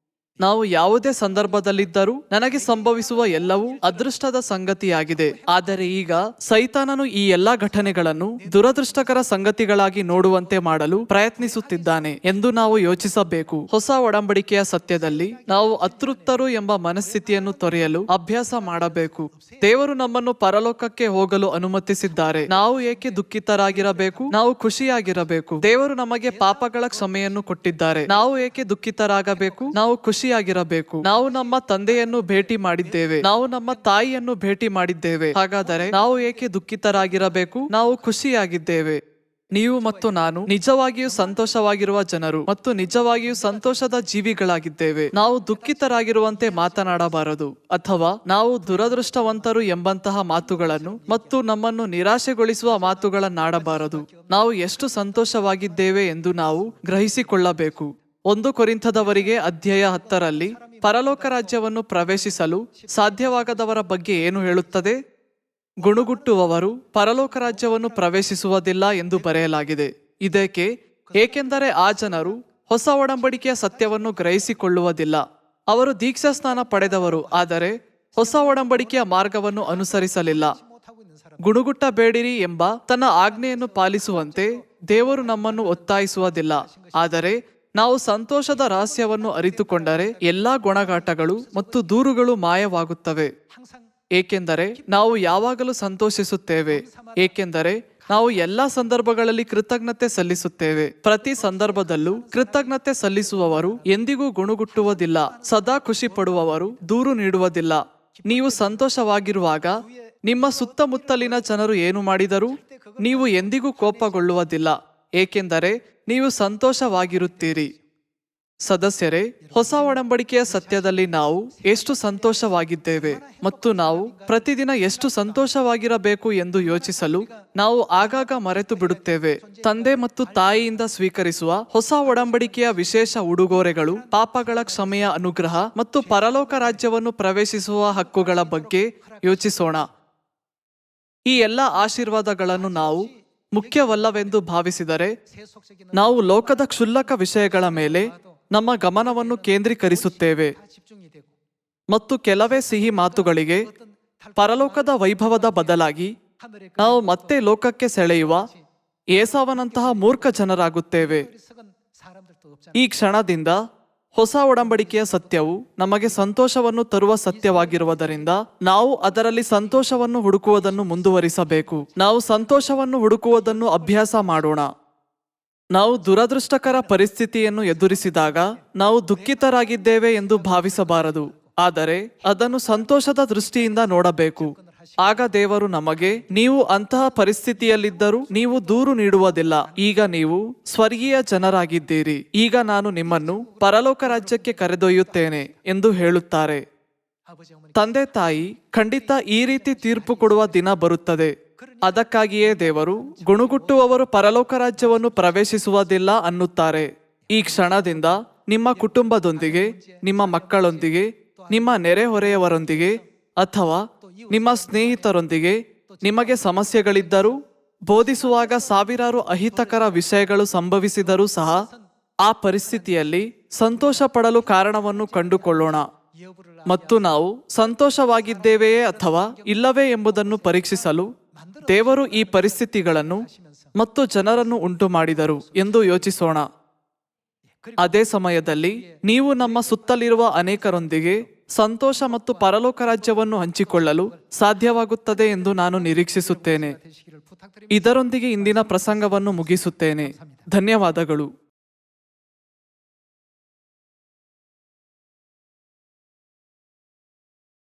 ನಾವು ಯಾವುದೇ ಸಂದರ್ಭದಲ್ಲಿದ್ದರೂ ನನಗೆ ಸಂಭವಿಸುವ ಎಲ್ಲವೂ ಅದೃಷ್ಟದ ಸಂಗತಿಯಾಗಿದೆ. ಆದರೆ ಈಗ ಸೈತಾನನು ಈ ಎಲ್ಲಾ ಘಟನೆಗಳನ್ನು ದುರದೃಷ್ಟಕರ ಸಂಗತಿಗಳಾಗಿ ನೋಡುವಂತೆ ಮಾಡಲು ಪ್ರಯತ್ನಿಸುತ್ತಿದ್ದಾನೆ ಎಂದು ನಾವು ಯೋಚಿಸಬೇಕು. ಹೊಸ ಒಡಂಬಡಿಕೆಯ ಸತ್ಯದಲ್ಲಿ ನಾವು ಅತೃಪ್ತರು ಎಂಬ ಮನಸ್ಥಿತಿಯನ್ನು ತೊರೆಯಲು ಅಭ್ಯಾಸ ಮಾಡಬೇಕು. ದೇವರು ನಮ್ಮನ್ನು ಪರಲೋಕಕ್ಕೆ ಹೋಗಲು ಅನುಮತಿಸಿದ್ದಾರೆ. ನಾವು ಏಕೆ ದುಃಖಿತರಾಗಿರಬೇಕು? ನಾವು ಖುಷಿಯಾಗಿರಬೇಕು. ದೇವರು ನಮಗೆ ಪಾಪಗಳ ಕ್ಷಮೆಯನ್ನು ಕೊಟ್ಟಿದ್ದಾರೆ. ನಾವು ಏಕೆ ದುಃಖಿತರಾಗಬೇಕು? ನಾವು ಖುಷಿಯಾಗಿರಬೇಕು. ನಾವು ನಮ್ಮ ತಂದೆಯನ್ನು ಭೇಟಿ ಮಾಡಿದ್ದೇವೆ, ನಾವು ನಮ್ಮ ತಾಯಿಯನ್ನು ಭೇಟಿ ಮಾಡಿದ್ದೇವೆ. ಹಾಗಾದರೆ ನಾವು ಏಕೆ ದುಃಖಿತರಾಗಿರಬೇಕು? ನಾವು ಖುಷಿಯಾಗಿದ್ದೇವೆ. ನೀವು ಮತ್ತು ನಾನು ನಿಜವಾಗಿಯೂ ಸಂತೋಷವಾಗಿರುವ ಜನರು ಮತ್ತು ನಿಜವಾಗಿಯೂ ಸಂತೋಷದ ಜೀವಿಗಳಾಗಿದ್ದೇವೆ. ನಾವು ದುಃಖಿತರಾಗಿರುವಂತೆ ಮಾತನಾಡಬಾರದು ಅಥವಾ ನಾವು ದುರದೃಷ್ಟವಂತರು ಎಂಬಂತಹ ಮಾತುಗಳನ್ನು ಮತ್ತು ನಮ್ಮನ್ನು ನಿರಾಶೆಗೊಳಿಸುವ ಮಾತುಗಳನ್ನಾಡಬಾರದು. ನಾವು ಎಷ್ಟು ಸಂತೋಷವಾಗಿದ್ದೇವೆ ಎಂದು ನಾವು ಗ್ರಹಿಸಿಕೊಳ್ಳಬೇಕು. 1 ಕೊರಿಂಥದವರಿಗೆ ಅಧ್ಯಾಯ 10 ಪರಲೋಕ ರಾಜ್ಯವನ್ನು ಪ್ರವೇಶಿಸಲು ಸಾಧ್ಯವಾಗದವರ ಬಗ್ಗೆ ಏನು ಹೇಳುತ್ತದೆ? ಗುಣುಗುಟ್ಟುವವರು ಪರಲೋಕ ರಾಜ್ಯವನ್ನು ಪ್ರವೇಶಿಸುವುದಿಲ್ಲ ಎಂದು ಬರೆಯಲಾಗಿದೆ. ಇದಕ್ಕೆ ಏಕೆಂದರೆ ಆ ಜನರು ಹೊಸ ಒಡಂಬಡಿಕೆಯ ಸತ್ಯವನ್ನು ಗ್ರಹಿಸಿಕೊಳ್ಳುವುದಿಲ್ಲ. ಅವರು ದೀಕ್ಷಾಸ್ನಾನ ಪಡೆದವರು, ಆದರೆ ಹೊಸ ಒಡಂಬಡಿಕೆಯ ಮಾರ್ಗವನ್ನು ಅನುಸರಿಸಲಿಲ್ಲ. ಗುಣುಗುಟ್ಟಬೇಡಿರಿ ಎಂಬ ತನ್ನ ಆಜ್ಞೆಯನ್ನು ಪಾಲಿಸುವಂತೆ ದೇವರು ನಮ್ಮನ್ನು ಒತ್ತಾಯಿಸುವುದಿಲ್ಲ. ಆದರೆ ನಾವು ಸಂತೋಷದ ರಹಸ್ಯವನ್ನು ಅರಿತುಕೊಂಡರೆ ಎಲ್ಲಾ ಗೊಣಗಾಟಗಳು ಮತ್ತು ದೂರುಗಳು ಮಾಯವಾಗುತ್ತವೆ. ಏಕೆಂದರೆ ನಾವು ಯಾವಾಗಲೂ ಸಂತೋಷಿಸುತ್ತೇವೆ, ಏಕೆಂದರೆ ನಾವು ಎಲ್ಲ ಸಂದರ್ಭಗಳಲ್ಲಿ ಕೃತಜ್ಞತೆ ಸಲ್ಲಿಸುತ್ತೇವೆ. ಪ್ರತಿ ಸಂದರ್ಭದಲ್ಲೂ ಕೃತಜ್ಞತೆ ಸಲ್ಲಿಸುವವರು ಎಂದಿಗೂ ಗುಣಗುಟ್ಟುವುದಿಲ್ಲ, ಸದಾ ಖುಷಿ ಪಡುವವರು ದೂರು ನೀಡುವುದಿಲ್ಲ. ನೀವು ಸಂತೋಷವಾಗಿರುವಾಗ ನಿಮ್ಮ ಸುತ್ತಮುತ್ತಲಿನ ಜನರು ಏನು ಮಾಡಿದರೂ ನೀವು ಎಂದಿಗೂ ಕೋಪಗೊಳ್ಳುವುದಿಲ್ಲ, ಏಕೆಂದರೆ ನೀವು ಸಂತೋಷವಾಗಿರುತ್ತೀರಿ. ಸದಸ್ಯರೇ, ಹೊಸ ಒಡಂಬಡಿಕೆಯ ಸತ್ಯದಲ್ಲಿ ನಾವು ಎಷ್ಟು ಸಂತೋಷವಾಗಿದ್ದೇವೆ ಮತ್ತು ನಾವು ಪ್ರತಿದಿನ ಎಷ್ಟು ಸಂತೋಷವಾಗಿರಬೇಕು ಎಂದು ಯೋಚಿಸಲು ನಾವು ಆಗಾಗ ಮರೆತು ಬಿಡುತ್ತೇವೆ. ತಂದೆ ಮತ್ತು ತಾಯಿಯಿಂದ ಸ್ವೀಕರಿಸುವ ಹೊಸ ಒಡಂಬಡಿಕೆಯ ವಿಶೇಷ ಉಡುಗೊರೆಗಳು, ಪಾಪಗಳ ಕ್ಷಮೆಯ ಅನುಗ್ರಹ ಮತ್ತು ಪರಲೋಕ ರಾಜ್ಯವನ್ನು ಪ್ರವೇಶಿಸುವ ಹಕ್ಕುಗಳ ಬಗ್ಗೆ ಯೋಚಿಸೋಣ. ಈ ಎಲ್ಲ ಆಶೀರ್ವಾದಗಳನ್ನು ನಾವು ಮುಖ್ಯವಲ್ಲವೆಂದು ಭಾವಿಸಿದರೆ ನಾವು ಲೋಕದ ಕ್ಷುಲ್ಲಕ ವಿಷಯಗಳ ಮೇಲೆ ನಮ್ಮ ಗಮನವನ್ನು ಕೇಂದ್ರೀಕರಿಸುತ್ತೇವೆ ಮತ್ತು ಕೆಲವೇ ಸಿಹಿ ಮಾತುಗಳಿಗೆ ಪರಲೋಕದ ವೈಭವದ ಬದಲಾಗಿ ನಾವು ಮತ್ತೆ ಲೋಕಕ್ಕೆ ಸೆಳೆಯುವ ಏಸಾವನಂತಹ ಮೂರ್ಖ ಜನರಾಗುತ್ತೇವೆ. ಈ ಕ್ಷಣದಿಂದ ಹೊಸ ಒಡಂಬಡಿಕೆಯ ಸತ್ಯವು ನಮಗೆ ಸಂತೋಷವನ್ನು ತರುವ ಸತ್ಯವಾಗಿರುವುದರಿಂದ ನಾವು ಅದರಲ್ಲಿ ಸಂತೋಷವನ್ನು ಹುಡುಕುವುದನ್ನು ಮುಂದುವರಿಸಬೇಕು. ನಾವು ಸಂತೋಷವನ್ನು ಹುಡುಕುವುದನ್ನು ಅಭ್ಯಾಸ ಮಾಡೋಣ. ನಾವು ದುರದೃಷ್ಟಕರ ಪರಿಸ್ಥಿತಿಯನ್ನು ಎದುರಿಸಿದಾಗ ನಾವು ದುಃಖಿತರಾಗಿದ್ದೇವೆ ಎಂದು ಭಾವಿಸಬಾರದು, ಆದರೆ ಅದನ್ನು ಸಂತೋಷದ ದೃಷ್ಟಿಯಿಂದ ನೋಡಬೇಕು. ಆಗ ದೇವರು ನಮಗೆ, ನೀವು ಅಂತಹ ಪರಿಸ್ಥಿತಿಯಲ್ಲಿದ್ದರೂ ನೀವು ದೂರು ನೀಡುವುದಿಲ್ಲ, ಈಗ ನೀವು ಸ್ವರ್ಗೀಯ ಜನರಾಗಿದ್ದೀರಿ, ಈಗ ನಾನು ನಿಮ್ಮನ್ನು ಪರಲೋಕ ರಾಜ್ಯಕ್ಕೆ ಕರೆದೊಯ್ಯುತ್ತೇನೆ ಎಂದು ಹೇಳುತ್ತಾರೆ. ತಂದೆ ತಾಯಿ ಖಂಡಿತ ಈ ರೀತಿ ತೀರ್ಪು ಕೊಡುವ ದಿನ ಬರುತ್ತದೆ. ಅದಕ್ಕಾಗಿಯೇ ದೇವರು ಗುಣಗುಟ್ಟುವವರು ಪರಲೋಕ ರಾಜ್ಯವನ್ನು ಪ್ರವೇಶಿಸುವುದಿಲ್ಲ ಅನ್ನುತ್ತಾರೆ. ಈ ಕ್ಷಣದಿಂದ ನಿಮ್ಮ ಕುಟುಂಬದೊಂದಿಗೆ, ನಿಮ್ಮ ಮಕ್ಕಳೊಂದಿಗೆ, ನಿಮ್ಮ ನೆರೆಹೊರೆಯವರೊಂದಿಗೆ ಅಥವಾ ನಿಮ್ಮ ಸ್ನೇಹಿತರೊಂದಿಗೆ ನಿಮಗೆ ಸಮಸ್ಯೆಗಳಿದ್ದರೂ, ಬೋಧಿಸುವಾಗ ಸಾವಿರಾರು ಅಹಿತಕರ ವಿಷಯಗಳು ಸಂಭವಿಸಿದರೂ ಸಹ ಆ ಪರಿಸ್ಥಿತಿಯಲ್ಲಿ ಸಂತೋಷ ಪಡಲು ಕಾರಣವನ್ನು ಕಂಡುಕೊಳ್ಳೋಣ ಮತ್ತು ನಾವು ಸಂತೋಷವಾಗಿದ್ದೇವೆಯೇ ಅಥವಾ ಇಲ್ಲವೇ ಎಂಬುದನ್ನು ಪರೀಕ್ಷಿಸಲು ದೇವರು ಈ ಪರಿಸ್ಥಿತಿಗಳನ್ನು ಮತ್ತು ಜನರನ್ನು ಉಂಟು ಮಾಡಿದರು ಎಂದು ಯೋಚಿಸೋಣ. ಅದೇ ಸಮಯದಲ್ಲಿ ನೀವು ನಮ್ಮ ಸುತ್ತಲಿರುವ ಅನೇಕರೊಂದಿಗೆ ಸಂತೋಷ ಮತ್ತು ಪರಲೋಕ ರಾಜ್ಯವನ್ನು ಹಂಚಿಕೊಳ್ಳಲು ಸಾಧ್ಯವಾಗುತ್ತದೆ ಎಂದು ನಾನು ನಿರೀಕ್ಷಿಸುತ್ತೇನೆ. ಇದರೊಂದಿಗೆ ಇಂದಿನ ಪ್ರಸಂಗವನ್ನು ಮುಗಿಸುತ್ತೇನೆ. ಧನ್ಯವಾದಗಳು.